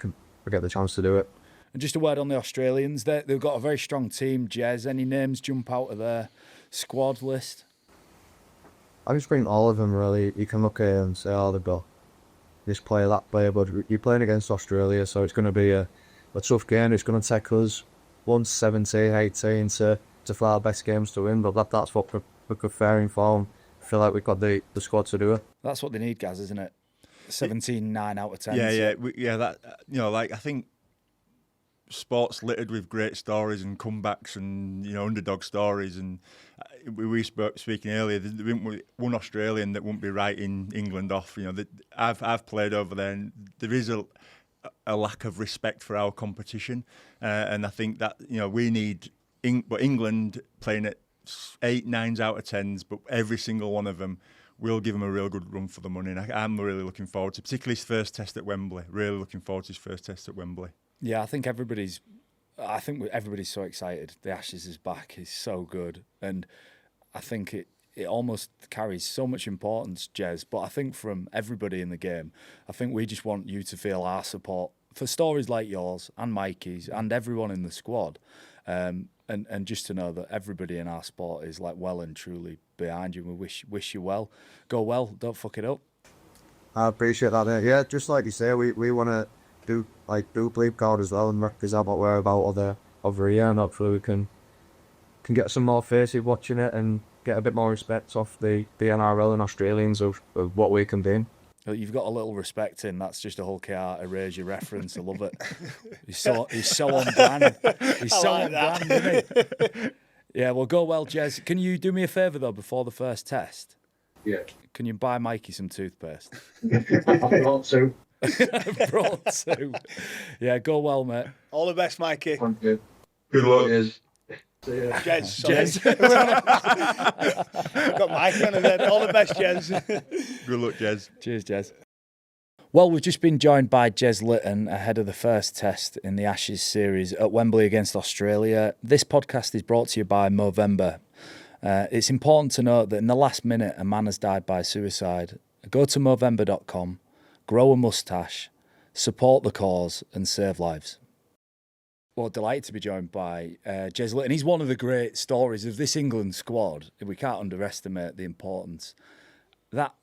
get the chance to do it. And just a word on the Australians. They've got a very strong team, Jez. Any names jump out of their squad list? I just think all of them really. You can look at it and say, oh, they've got this player, that player, but you're playing against Australia, so it's going to be a tough game. It's going to take us 17, 18 to play our best games to win, but that's what we're preparing for. I feel like we've got the squad to do it. That's what they need, Gaz, isn't it? 17, 9 out of 10. I think sport's littered with great stories and comebacks and underdog stories, and we speaking earlier, there wouldn't one Australian that wouldn't be writing England off. I've played over there, and there is a lack of respect for our competition, and I think that we need England playing at 8, 9s out of 10s, but every single one of them will give him a real good run for the money. And I'm really looking forward to, particularly his first test at Wembley. Really looking forward to his first test at Wembley. Yeah, I think everybody's so excited. The Ashes is back. It's so good. And I think it almost carries so much importance, Jez. But I think from everybody in the game, I think we just want you to feel our support for stories like yours and Mikey's and everyone in the squad. And just to know that everybody in our sport is well and truly behind you. We wish you well. Go well. Don't fuck it up. I appreciate that. Yeah, just like you say, we want to do bleep card as well and represent what we're about over here, and hopefully we can get some more faces watching it and get a bit more respect off the NRL and Australians of what we can be. You've got a little respect in. That's just a whole KR Erasure reference. I love it. He's so on brand. He's so on brand, isn't he? Yeah, well, go well, Jez. Can you do me a favour, though, before the first test? Yeah. Can you buy Mikey some toothpaste? I want to. Brought to. Yeah, go well, mate. All the best, Mikey. Thank you. Good luck. Jez. Got Mikey on there. All the best, Jez. Good luck, Jez. Cheers, Jez. Well, we've just been joined by Jez Litten ahead of the first test in the Ashes series at Wembley against Australia. This podcast is brought to you by Movember. It's important to note that in the last minute, a man has died by suicide. Go to Movember.com, grow a moustache, support the cause, and save lives. Well, delighted to be joined by Jez Litten. He's one of the great stories of this England squad. We can't underestimate the importance that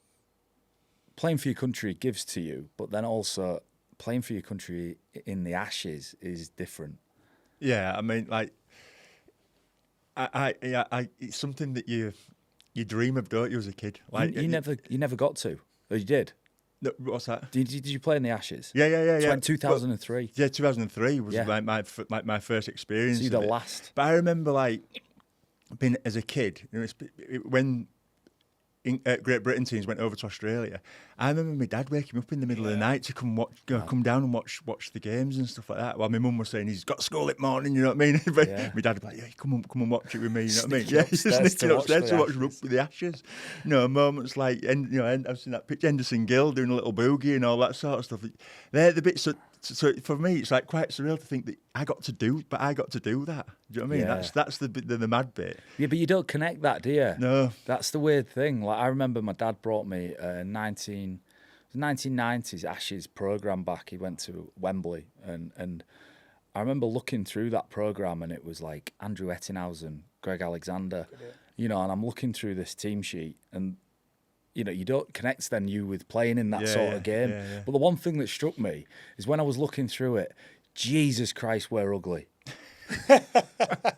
playing for your country gives to you, but then also playing for your country in the Ashes is different. Yeah, I mean, it's something that you dream of, don't you, as a kid? You never got to, or you did? No, what's that? Did you play in the Ashes? Yeah. 2003. Yeah, 2003 was my first experience. So you're the last. But I remember being as a kid, when Great Britain teams went over to Australia. I remember my dad waking me up in the middle of the night to come down and watch the games and stuff like that. While my mum was saying he's got school at morning, you know what I mean? But my dad was like, "Yeah, come and watch it with me," you know what I mean? Yeah, he's sneaking upstairs to watch Rugby the Ashes. Moments like, I've seen that picture, Henderson Gill doing a little boogie and all that sort of stuff. They're the bits. So for me, it's quite surreal to think that I got to do that. Do you know what I mean? Yeah. That's the mad bit. Yeah, but you don't connect that, do you? No. That's the weird thing. I remember my dad brought me a 1990s Ashes programme back. He went to Wembley and I remember looking through that programme and it was like Andrew Ettinghausen, Greg Alexander, and I'm looking through this team sheet and you don't connect then with playing in that sort of game. Yeah. But the one thing that struck me is when I was looking through it, Jesus Christ, we're ugly.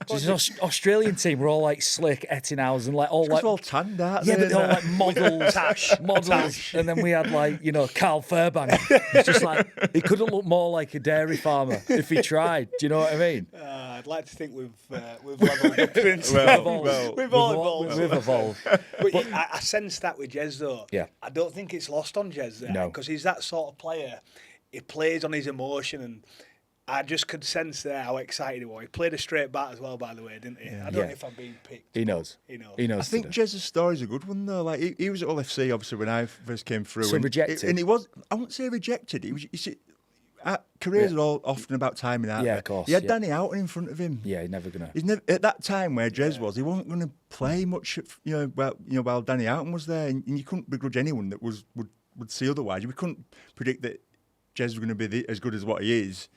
Just an Australian team were all like slick, Ettinghouse, and like all like all tanned, aren't yeah, they? but they're all like models, and then we had like Carl Fairbank. It's just like he couldn't look more like a dairy farmer if he tried. Do you know what I mean? I'd like to think we've leveled up since. We've all evolved. We've evolved. But I sense that with Jez though. Yeah. I don't think it's lost on Jez there. No. Because he's that sort of player. He plays on his emotion, and I just could sense there how excited he was. He played a straight bat as well, by the way, didn't he? I don't know if I'm being picked. He knows. He knows. He knows. I think Jez's story's a good one though. Like he was at All FC obviously when I first came through. So and rejected. and he was. I wouldn't say rejected. He was. You see, careers are all often about timing, aren't Yeah, they? of course, He had yeah. Danny Houghton in front of him. Yeah, he's never gonna. He's never at that time where Jez was. He wasn't going to play much. While Danny Houghton was there, and you couldn't begrudge anyone that would see otherwise. We couldn't predict that Jez was going to be as good as what he is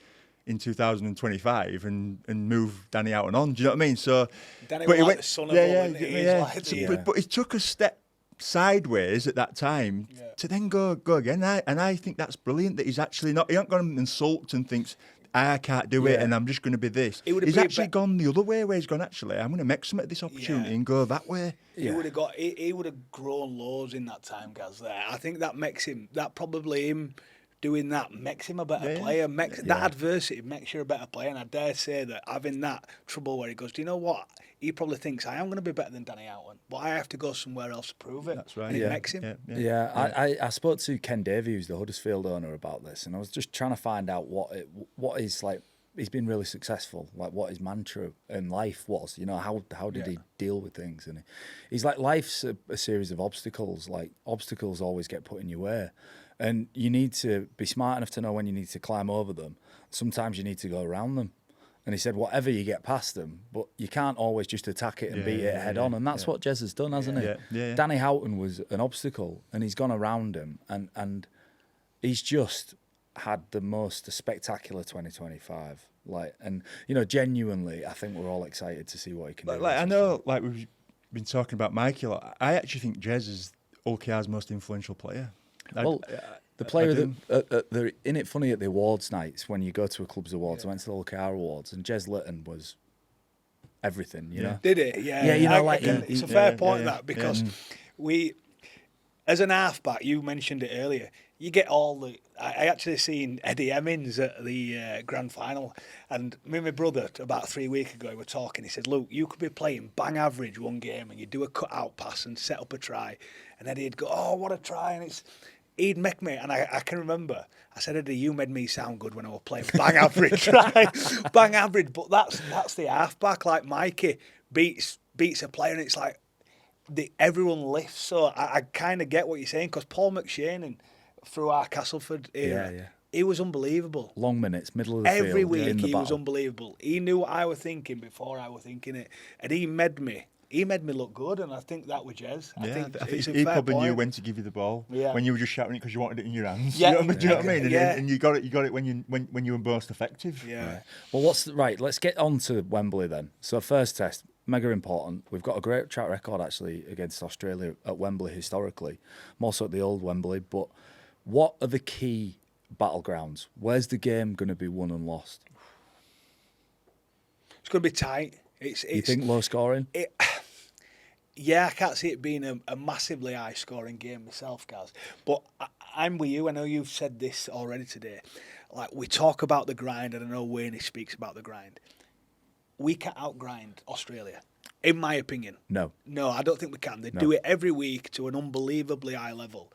in 2025 and move Danny Houghton on. Do you know what I mean? So, Danny but was like the son of him, But he took a step sideways at that time to then go again. And I think that's brilliant that he's actually not. He hasn't gone and sulked and thinks, I can't do it, and I'm just going to be this. He's actually gone the other way, where he's gone, actually, I'm going to make some at this opportunity and go that way. He would have grown loads in that time, Gaz. There, I think that makes him. That probably him doing that makes him a better player. That adversity makes you a better player. And I dare say that having that trouble where he goes, do you know what? He probably thinks I am going to be better than Danny Houghton, but I have to go somewhere else to prove it. That's right. And it makes him. I spoke to Ken Davey, who's the Huddersfield owner, about this, and I was just trying to find out what is like. He's been really successful. Like what his mantra in life was. How did he deal with things? And he's like, life's a series of obstacles. Like obstacles always get put in your way. And you need to be smart enough to know when you need to climb over them. Sometimes you need to go around them. And he said, whatever you get past them, but you can't always just attack it and beat it head on. And that's what Jez has done, hasn't he? Yeah. Danny Houghton was an obstacle, and he's gone around him. And he's just had the most spectacular 2025. Genuinely, I think we're all excited to see what he can do. I know, like we've been talking about Mikey a lot. I actually think Jez is OKR's most influential player. The player that they're in it funny at the awards nights when you go to a club's awards. I went to the OKR awards, and Jez Litten was everything. You know, did it? Yeah, it's a fair point that because we, as an halfback, you mentioned it earlier. You get all the. I actually seen Eddie Hemmings at the grand final, and me and my brother about 3 weeks ago were talking. He said, "Look, you could be playing bang average one game, and you do a cut out pass and set up a try, and Eddie'd go, oh, what a try!" And he'd make me, and I can remember. I said, "Eddie, you made me sound good when I was playing bang average, right? Bang average." But that's the halfback. Like Mikey beats a player, and it's like everyone lifts. So I kind of get what you're saying because Paul McShane through our Castleford era, he was unbelievable. Long minutes, middle of the field. Every week he was unbelievable. He knew what I was thinking before I was thinking it, and he made me look good, and I think that was Jez. I think he probably knew when to give you the ball. Yeah. When you were just shouting it because you wanted it in your hands. Yeah. Do you know what I mean? And you got it when you were most effective. Yeah. Right. Well, let's get on to Wembley then. So first test, mega important. We've got a great track record actually against Australia at Wembley historically, more so at the old Wembley. But what are the key battlegrounds? Where's the game going to be won and lost? It's going to be tight. You think low scoring? Yeah, I can't see it being a massively high-scoring game myself, Gaz. But I'm with you. I know you've said this already today. Like, we talk about the grind, and I know Wayne speaks about the grind. We can't out-grind Australia, in my opinion. No, I don't think we can. They do it every week to an unbelievably high level.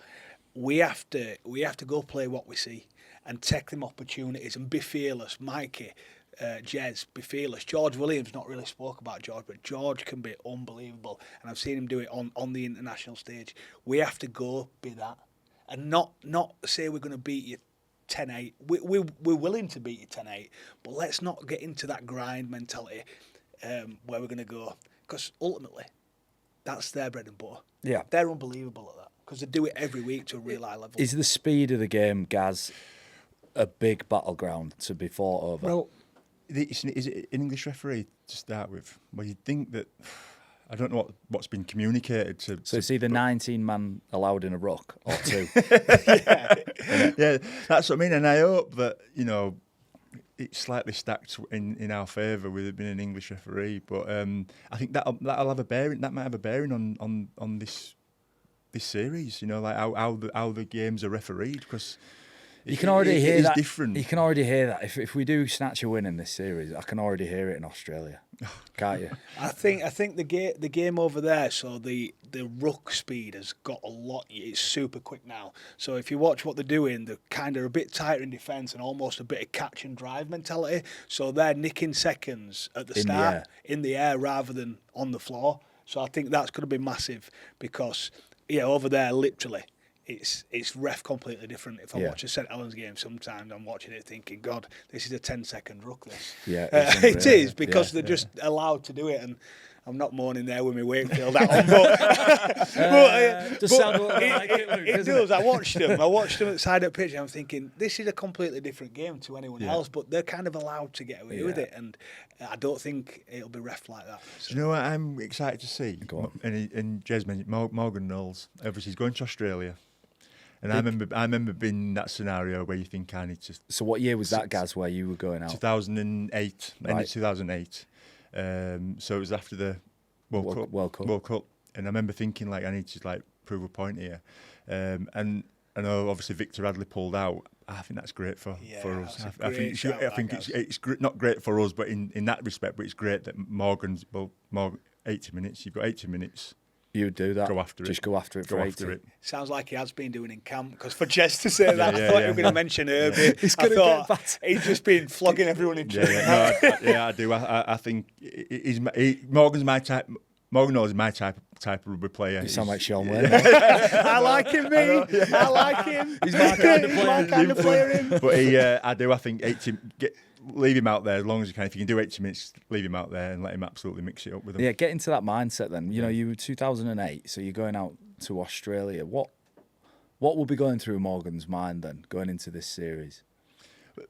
We have to go play what we see and take them opportunities and be fearless. Mikey, Jez, be fearless. George Williams, not really spoke about George, but George can be unbelievable, and I've seen him do it on the international stage. We have to go be that, and not say we're going to beat you 10-8. We're willing to beat you 10-8, but let's not get into that grind mentality where we're going to go, because ultimately that's their bread and butter. Yeah, they're unbelievable at that because they do it every week to a real high level. Is the speed of the game, Gaz, a big battleground to be fought over? Well, is it an English referee to start with? Well, you'd think that. I don't know what's been communicated to. So it's either 19 man allowed in a ruck or 2. Yeah, that's what I mean. And I hope that it's slightly stacked in our favour with it being an English referee, but I think that'll have a bearing. That might have a bearing on this series. You know, like how the games are refereed, because you can already hear that. Different. You can already hear that. If we do snatch a win in this series, I can already hear it in Australia, can't you? I think the game over there, so the ruck speed has got a lot. It's super quick now. So if you watch what they're doing, they're kind of a bit tighter in defence and almost a bit of catch and drive mentality. So they're nicking seconds at the start in the air rather than on the floor. So I think that's going to be massive because over there literally. It's ref completely different. If I watch a St Helens game, sometimes I'm watching it thinking, God, this is a 10-second ruck. This, it is because they're just allowed to do it, and I'm not moaning there with my Wakefield hat on, it does. I watched them at the side of the pitch, and I'm thinking this is a completely different game to anyone else, but they're kind of allowed to get away with it, and I don't think it'll be ref like that. So. Do you know what I'm excited to see? And Jez mentioned Morgan Knowles. Obviously, he's going to Australia. And I remember being in that scenario where you think I need to. So what year was that, Gaz, where you were going out? 2008, end of 2008. So it was after the World Cup. And I remember thinking like I need to prove a point here. And I know obviously Victor Radley pulled out. I think that's great for us. I think it's not great for us, but in that respect, but it's great that Morgan 80 minutes. You've got 80 minutes. You would do that. Go after it. Just go after it for 80. Sounds like he has been doing in camp. Because for Jez to say that, I thought you were going to mention Herbie. He's just been flogging everyone in training. I do. I think Morgan's my type. Morgan is my type of rugby player. You sound like Sean Wayne. I like him, I like him. He's my kind of player. But I do. I think 80. Leave him out there as long as you can. If you can do 80 minutes, leave him out there and let him absolutely mix it up with them. Yeah, get into that mindset then. You know, you were 2008, so you're going out to Australia. What will be going through Morgan's mind then, going into this series?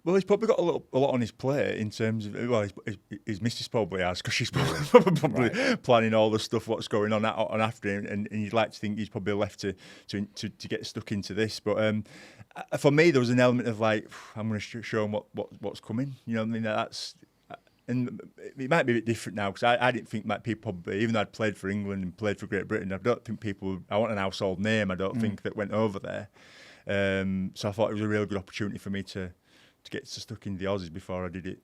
Well, he's probably got a lot on his plate in terms of, his missus probably has, because she's probably planning all the stuff, what's going on after him, and you'd like to think he's probably left to get stuck into this. But for me, there was an element of I'm going to show him what's coming. You know what I mean? That's, and it might be a bit different now, because I didn't think people probably, even though I'd played for England and played for Great Britain, I don't think I want an household name, I don't think, that went over there. So I thought it was a real good opportunity for me to get stuck in the Aussies before I did it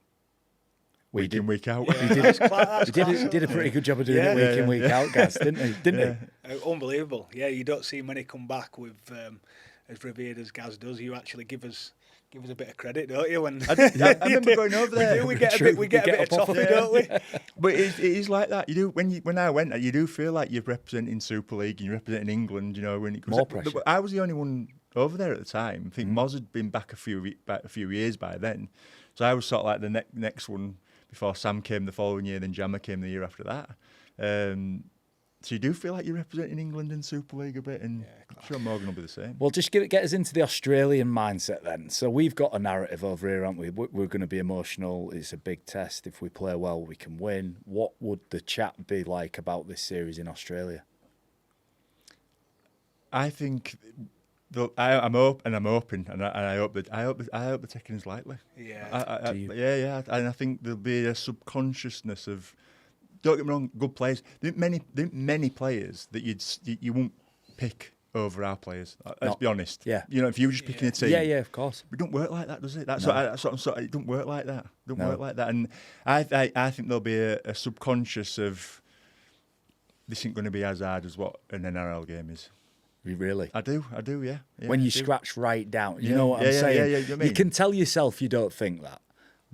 week in, week out. Yeah. He did a pretty good job of doing it week in, week out, guys, didn't he? Unbelievable. Yeah, you don't see many come back with as revered as Gaz does. You actually give us a bit of credit, don't you? When I remember going over there. We get a bit of toffee, don't we? But it is like that. You do when I went, you do feel like you're representing Super League and you're representing England. You know, when it comes more pressure. I was the only one over there at the time. I think Moz had been back a few years by then, so I was sort of like the next one before Sam came the following year, then Jammer came the year after that. So you do feel like you're representing England in Super League a bit, and I'm sure Morgan will be the same. Well, just get us into the Australian mindset then. So we've got a narrative over here, aren't we? We're going to be emotional. It's a big test. If we play well, we can win. What would the chat be like about this series in Australia? I think I'm open, and I hope they're taking us lightly. Yeah. And I think there'll be a subconsciousness of. Don't get me wrong, good players. There aren't many players that you won't pick over our players. Let's be honest. Yeah. You know, if you were just picking a team. Yeah, of course. It don't work like that, does it? That's what I'm sort of. It don't work like that. Work like that. And I think there'll be a subconscious of this isn't going to be as hard as what an NRL game is. Really? I do. Yeah. When you scratch right down, you know what I'm saying. Yeah, you know what I mean? You can tell yourself you don't think that.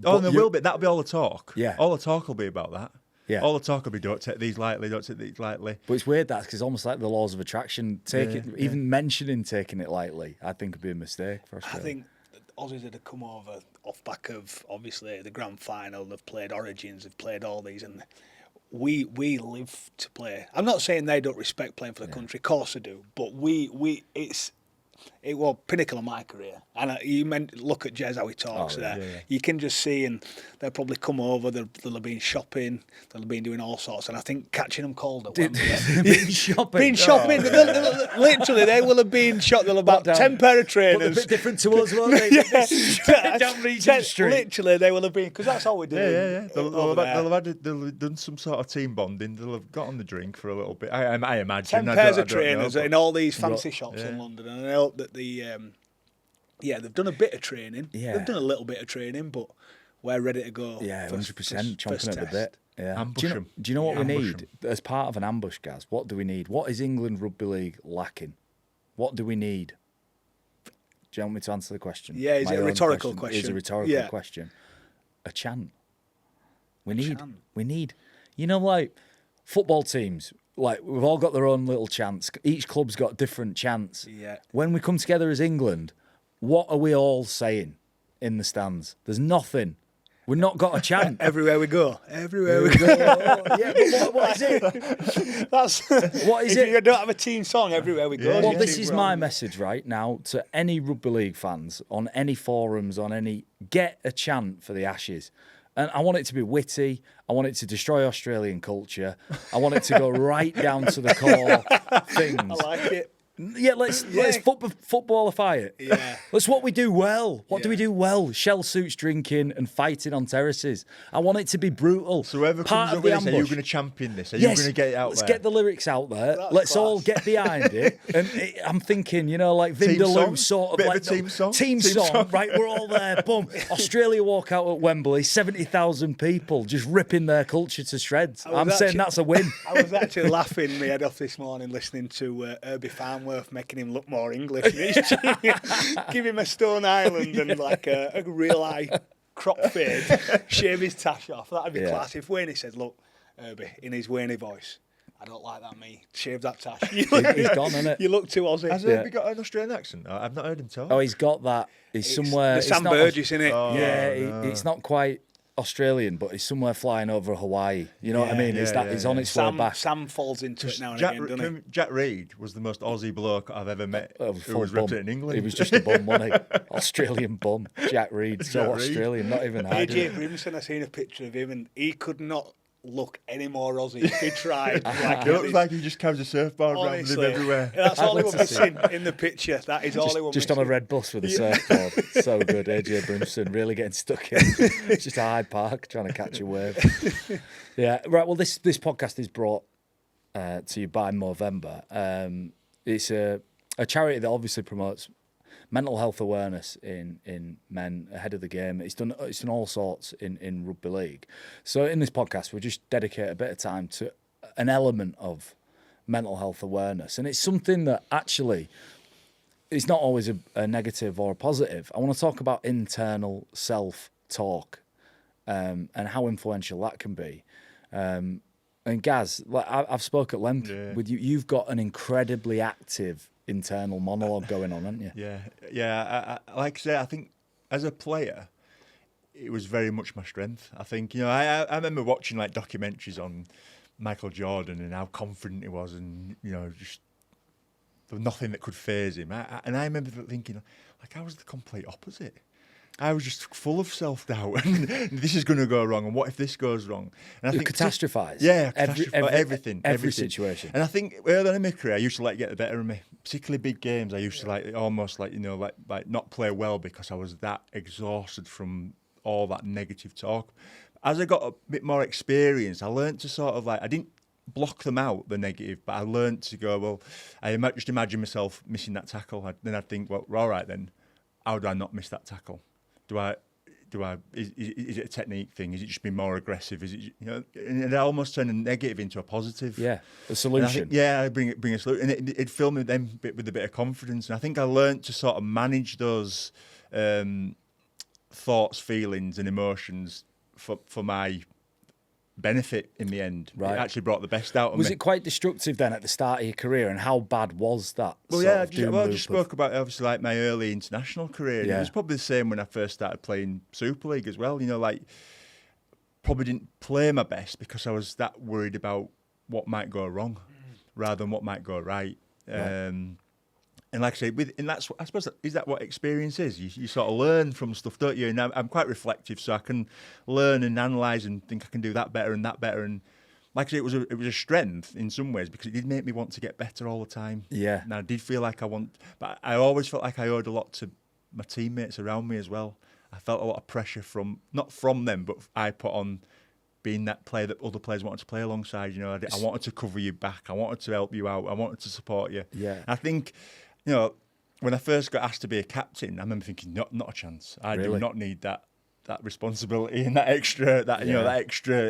Oh, there will be. That'll be all the talk. Yeah. All the talk will be about that. Yeah. All the talk will be don't take these lightly. But it's weird because it's almost like the laws of attraction. Even mentioning taking it lightly, I think would be a mistake for Australia. I think Aussies had come over off back of obviously the grand final. They've played Origins, they've played all these, and we live to play. I'm not saying they don't respect playing for the country, of course they do, but it was pinnacle of my career. And you meant look at Jez how he talks there. yeah. You can just see, and they'll probably come over. They'll have been shopping. They'll have been doing all sorts. And I think catching them cold at Wembley. Been shopping. Been shopping. Literally, they will have been shot. They'll have about 10 pair of But trainers. a bit different to us, weren't they? Down Regent Street. Literally, they will have been, because that's all we do. Yeah. They'll have done some sort of team bonding. They'll have got on the drink for a little bit. I imagine. 10 I pairs don't- of I don't know, trainers but- in all these fancy shops in London, and I hope that they've done a bit of training. Yeah. They've done a little bit of training, but we're ready to go. Yeah, first- 100%, first chomping at the test. bit. Yeah. Ambush do you know, 'em. do you know what we Ambush need as part of an ambush, Gaz? What do we need? What is England Rugby League lacking? What do we need? Do you want me to answer the question? Yeah, is My it a own rhetorical It's a question? rhetorical Yeah. question. A chant. chant. We need, like football teams, like we've all got their own little chants. Each club's got different chants. Yeah. When we come together as England, what are we all saying in the stands? There's nothing. We've not got a chant. Everywhere we go. Everywhere we go. Yeah, but what is it? That's What is if it? you don't have a team song, everywhere we go. Well, your this team is wrong. my message right now to any rugby league fans on any forums, get a chant for the Ashes. And I want it to be witty. I want it to destroy Australian culture. I want it to go right down to the core things. I like it. Yeah, let's footballify it. Yeah. That's what we do well. What do we do well? Shell suits, drinking, and fighting on terraces. I want it to be brutal. So whoever Part comes of up the with this, are you ambush. going to champion this? Are you going to get it out let's there? get the lyrics out there. That's Let's all class. get behind it. And I'm thinking, like Team Vindaloo song? sort of Bit of like a team song? Team Team song, song. right? We're all there. Boom. Australia walk out at Wembley, 70,000 people just ripping their culture to shreds. I'm saying that's a win. I was actually laughing my head off this morning listening to Herbie Farnworth making him look more English. Give him a Stone Island and like a real high crop fade, shave his tash off. That'd be class. If Wayne said, "Look, Herbie," in his Wayne voice, "I don't like that, me. Shave that tash." He's gone, isn't it? You look too Aussie. Has Herbie got an Australian accent? I've not heard him talk. Oh, he's got that. He's somewhere. The it's Sam not Burgess, innit? It's not quite Australian, but he's somewhere flying over Hawaii. You know what I mean? He's on its way back. Sam falls into it now and again, doesn't he? Jack Reed was the most Aussie bloke I've ever met who Full was bum. representing England. He was just a bum, wasn't he? Australian bum. Jack Reed, so Jack Reed. Australian, not even hiding AJ it. Brimson, I seen a picture of him, and he could not look any more Aussie if he tried. It looks like he just carries a surfboard around with him Honestly, everywhere. that's all he I'd was love to see missing in the picture. That is all he was Just missing. on a red bus with a surfboard. So good, AJ Brimson, really getting stuck in. It's just a Hyde Park trying to catch a wave. Yeah, right. Well, this podcast is brought to you by Movember. It's a charity that obviously promotes mental health awareness in men ahead of the game. It's done all sorts in rugby league. So in this podcast, we'll just dedicate a bit of time to an element of mental health awareness, and it's something that actually it's not always a negative or a positive. I want to talk about internal self-talk and how influential that can be. And Gaz, like I've spoke at length with you. You've got an incredibly active internal monologue going on, haven't you? Yeah. I like I say, I think as a player, it was very much my strength. I think I remember watching like documentaries on Michael Jordan and how confident he was, and just there was nothing that could faze him. And I remember thinking, like, I was the complete opposite. I was just full of self-doubt, and this is going to go wrong, and what if this goes wrong? And I You think catastrophise. everything, every situation. And I think early in my career, I used to get the better of me, particularly big games. I used to almost not play well because I was that exhausted from all that negative talk. As I got a bit more experience, I learned to sort of I didn't block them out, the negative, but I learned to go, well, just imagine myself missing that tackle. Then I'd think, well, all right then, how do I not miss that tackle? Is it a technique thing? Is it just being more aggressive? Is it, and I almost turn a negative into a positive. Yeah, a solution. I bring a solution, and it filled me then with a bit of confidence. And I think I learned to sort of manage those thoughts, feelings, and emotions for my benefit in the end. Right. It actually brought the best out of me. Was it quite destructive then at the start of your career, and how bad was that? Well, sort yeah, of doom I loop just spoke about obviously my early international career. And Yeah. it was probably the same when I first started playing Super League as well. Probably didn't play my best because I was that worried about what might go wrong rather than what might go right. And like I say, I suppose is that what experience is? You sort of learn from stuff, don't you? And I'm quite reflective, so I can learn and analyse and think I can do that better and that better. And like I say, it was a strength in some ways because it did make me want to get better all the time. Yeah. And I did feel like but I always felt like I owed a lot to my teammates around me as well. I felt a lot of pressure not from them, but I put on being that player that other players wanted to play alongside. You know, I wanted to cover you back. I wanted to help you out. I wanted to support you. Yeah. And I think, you know, when I first got asked to be a captain, I remember thinking, not a chance. I do not need that responsibility and that extra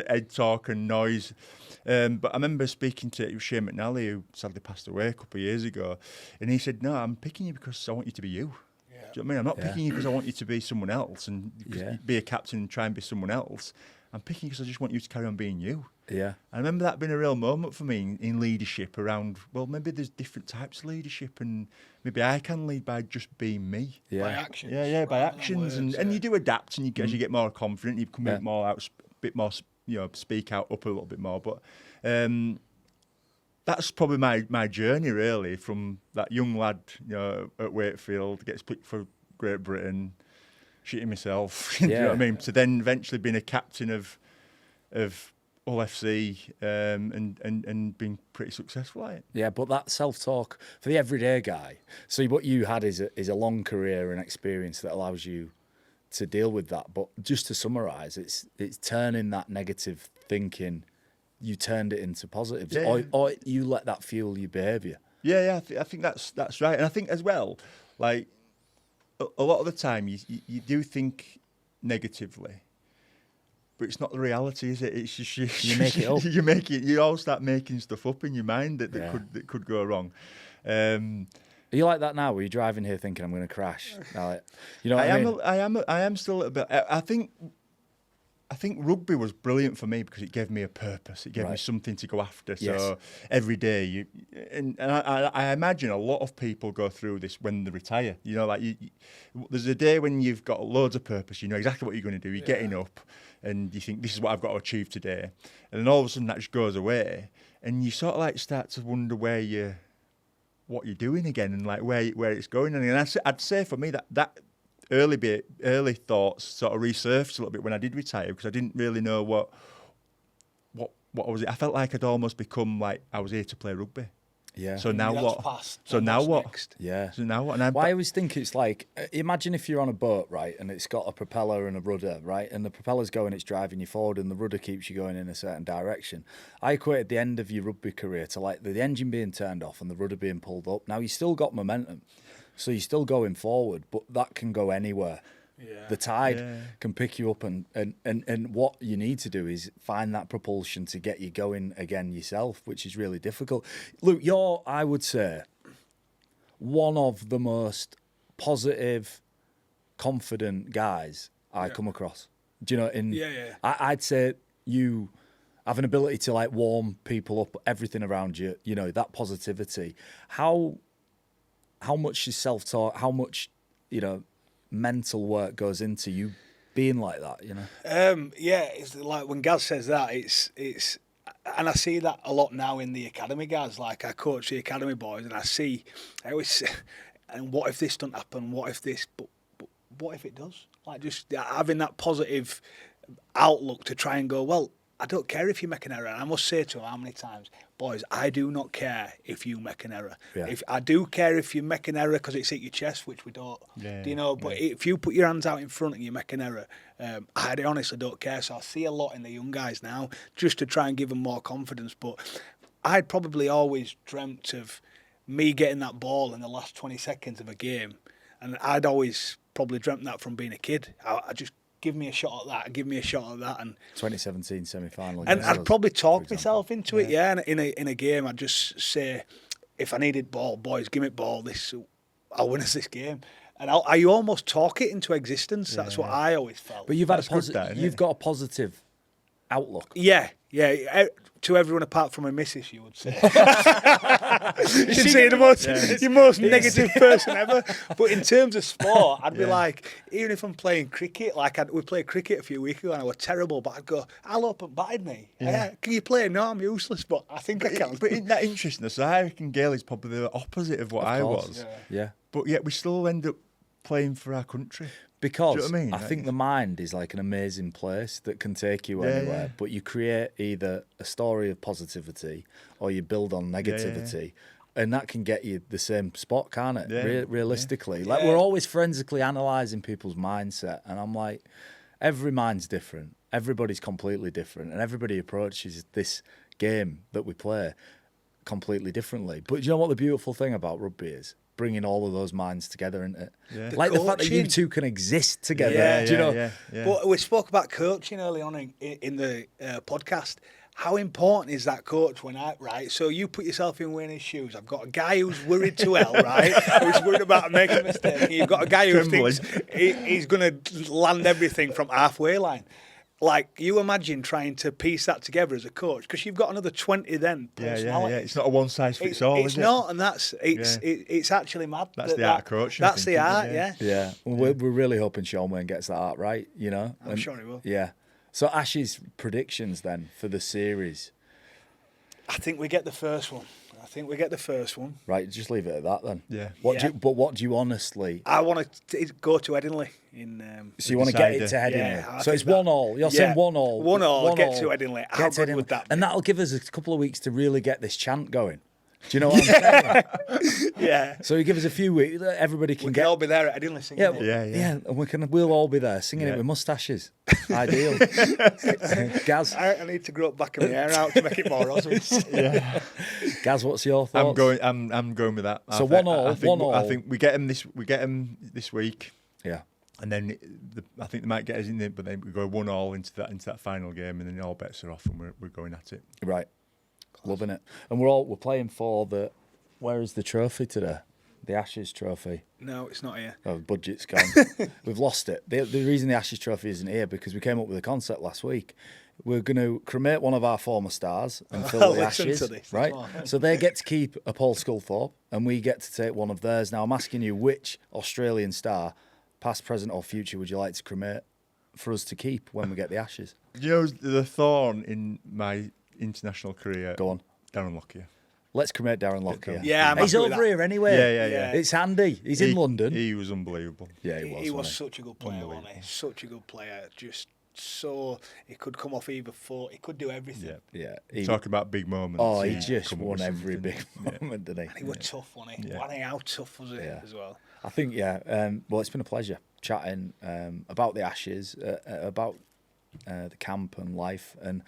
head talk and noise. But I remember speaking to Shane McNally, who sadly passed away a couple of years ago, and he said, "No, I'm picking you because I want you to be you." Do you know what I mean? I'm not picking you because I want you to be someone else and be a captain and try and be someone else. I'm picking you because I just want you to carry on being you. Yeah. I remember that being a real moment for me in leadership around, well, maybe there's different types of leadership and maybe I can lead by just being me. Yeah. By actions. Yeah, by actions. And you do adapt and as you get more confident, you become a bit more, speak out up a little bit more. But that's probably my journey, really, from that young lad, at Wakefield, gets picked for Great Britain, shitting myself, you know what I mean? To then eventually being a captain of Hull FC and being pretty successful at it. Yeah, but that self-talk for the everyday guy. So what you had is a long career and experience that allows you to deal with that. But just to summarise, it's turning that negative thinking, you turned it into positives, or you let that fuel your behaviour. Yeah, I think that's right, and I think as well, like a lot of the time you do think negatively. But it's not the reality, is it? It's just you make it up. You all start making stuff up in your mind that could go wrong. Are you like that now? Were you driving here thinking I'm going to crash? Like, you know what I mean? I am still a little bit. I think rugby was brilliant for me because it gave me a purpose. It gave me something to go after. So every day, I imagine a lot of people go through this when they retire. You know, like there's a day when you've got loads of purpose. You know exactly what you're going to do. You're getting up, and you think this is what I've got to achieve today, and then all of a sudden that just goes away, and you sort of like start to wonder what you're doing again, and like where it's going. And I'd say for me that early thoughts sort of resurfaced a little bit when I did retire because I didn't really know what was it. I felt like I'd almost become like I was here to play rugby. Yeah. So now what? Past. So now what? Next? Yeah. So now what? And I always think it's like, imagine if you're on a boat, right, and it's got a propeller and a rudder, right, and the propeller's going, it's driving you forward, and the rudder keeps you going in a certain direction. I equated the end of your rugby career to like the engine being turned off and the rudder being pulled up. Now you still got momentum. So you're still going forward, but that can go anywhere. Yeah. The tide can pick you up, and what you need to do is find that propulsion to get you going again yourself, which is really difficult. Luke, you're, I would say, one of the most positive, confident guys I come across. Do you know? I'd say you have an ability to like warm people up, everything around you. You know, that positivity. How much is self-talk? How much, mental work goes into you being like that? You know. It's like when Gaz says that, it's, and I see that a lot now in the academy guys. Like I coach the academy boys, and I always say, and what if this doesn't happen? What if this? But what if it does? Like just having that positive outlook to try and go, well, I don't care if you make an error. And I must say to them how many times, boys, I do not care if you make an error. Yeah. If I do care if you make an error because it's hit your chest, which we don't. Yeah, do you know? But if you put your hands out in front and you make an error, I honestly don't care. So I see a lot in the young guys now just to try and give them more confidence. But I'd probably always dreamt of me getting that ball in the last 20 seconds of a game. And I'd always probably dreamt that from being a kid. I just give me a shot at that, give me a shot at that. And 2017 semi-final. And I'd probably talk myself into it, and in a game I'd just say, if I needed ball, boys, give me ball, I'll win us this game. And I almost talk it into existence. That's what I always felt. But you've got a positive outlook. Yeah, Yeah, to everyone apart from a missus, you would say. You should say you're most negative person ever. But in terms of sport, I'd be like, even if I'm playing cricket, we played cricket a few weeks ago and I was terrible, but I'd go, I'll up and batted me. Yeah. Can you play? No, I'm useless, but I think I can. But isn't that interesting? So I reckon Gale is probably the opposite of what I was. Yeah. But yet we still end up playing for our country. Because Do you know what I mean? I think the mind is like an amazing place that can take you anywhere, but you create either a story of positivity or you build on negativity. And that can get you the same spot, can't it? Realistically. Like, we're always forensically analysing people's mindset. And I'm like, every mind's different. Everybody's completely different. And everybody approaches this game that we play completely differently. But do you know what the beautiful thing about rugby is? Bringing all of those minds together, isn't it? Yeah. Like the fact that you two can exist together. Do you know? But we spoke about coaching early on in the podcast. How important is that coach right? So you put yourself in Wayne's shoes. I've got a guy who's worried to hell, right? Who's worried about making a mistake. You've got a guy who thinks he's going to land everything from halfway line. Like, you imagine trying to piece that together as a coach, because you've got another 20 then personalities. Yeah. It's not a one-size-fits-all, It's not, and it's actually mad. That's the art of coaching. That's the art, Yeah. Well, we're really hoping Sean Wayne gets that art right, you know? I'm sure he will. Yeah. So Ash's predictions then for the series. I think we get the first one. Right, just leave it at that then. Yeah. What do you honestly... I want to go to Headingley. So you want to get it to Headingley. Yeah, so it's 1-1. You're saying 1-1. 1-1, get to Headingley. How good would that be? And that'll give us a couple of weeks to really get this chant going. Do you know what I'm saying? Yeah. So you give us a few weeks, everybody can We get... can all be there at Headingley singing it. Yeah, and we'll all be there singing it with moustaches. Ideal. Gaz? I need to grow up back in my hair out to make it more obvious. Gaz, what's your thoughts? I'm going with that. So 1-1. I think we get him this week. Yeah. And then I think they might get us in there, but then we go 1-1 into that final game, and then all bets are off, and we're going at it. Right. Loving it. And we're playing for the... Where is the trophy today? The Ashes trophy. No, it's not here. Oh, the budget's gone. We've lost it. The reason the Ashes trophy isn't here, because we came up with a concept last week. We're going to cremate one of our former stars and fill the Ashes. Right? So they get to keep a Paul Sculthorpe, and we get to take one of theirs. Now, I'm asking you, which Australian star, past, present or future, would you like to cremate for us to keep when we get the Ashes? You know, the thorn in my international career. Go on. Darren Lockyer. Let's cremate Darren Lockyer. Yeah, I'm he's happy with over that. here anyway. Yeah. It's handy. He's in London. He was unbelievable. Yeah, He was such a good player, wasn't he? Such a good player. Just so he could come off either foot. He could do everything. Yeah. Talk about big moments. Oh, he just won every big moment, didn't he? And he was tough, wasn't he? Yeah. How tough was it as well? I think, well, it's been a pleasure chatting about the Ashes, about the camp and life, and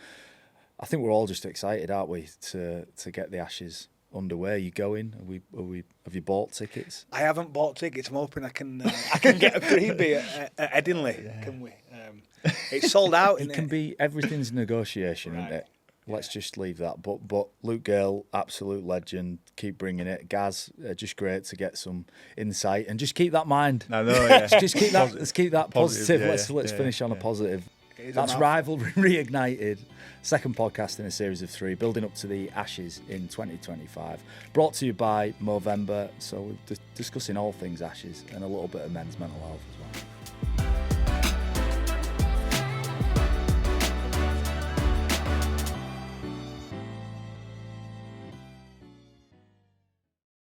I think we're all just excited, aren't we, to get the Ashes underway. Are you going? Have you bought tickets? I haven't bought tickets. I'm hoping I can get a freebie at Headingley. Yeah. Can we? It's sold out. It can be everything's negotiation, isn't it? Let's just leave that. But Luke Gale, absolute legend. Keep bringing it. Gaz, just great to get some insight and just keep that mind. I know. Yeah. just keep that. Let's keep that positive. Let's finish on a positive. That's Rivalry Reignited, second podcast in a series of 3, building up to the Ashes in 2025. Brought to you by Movember, so we're discussing all things Ashes and a little bit of men's mental health as well.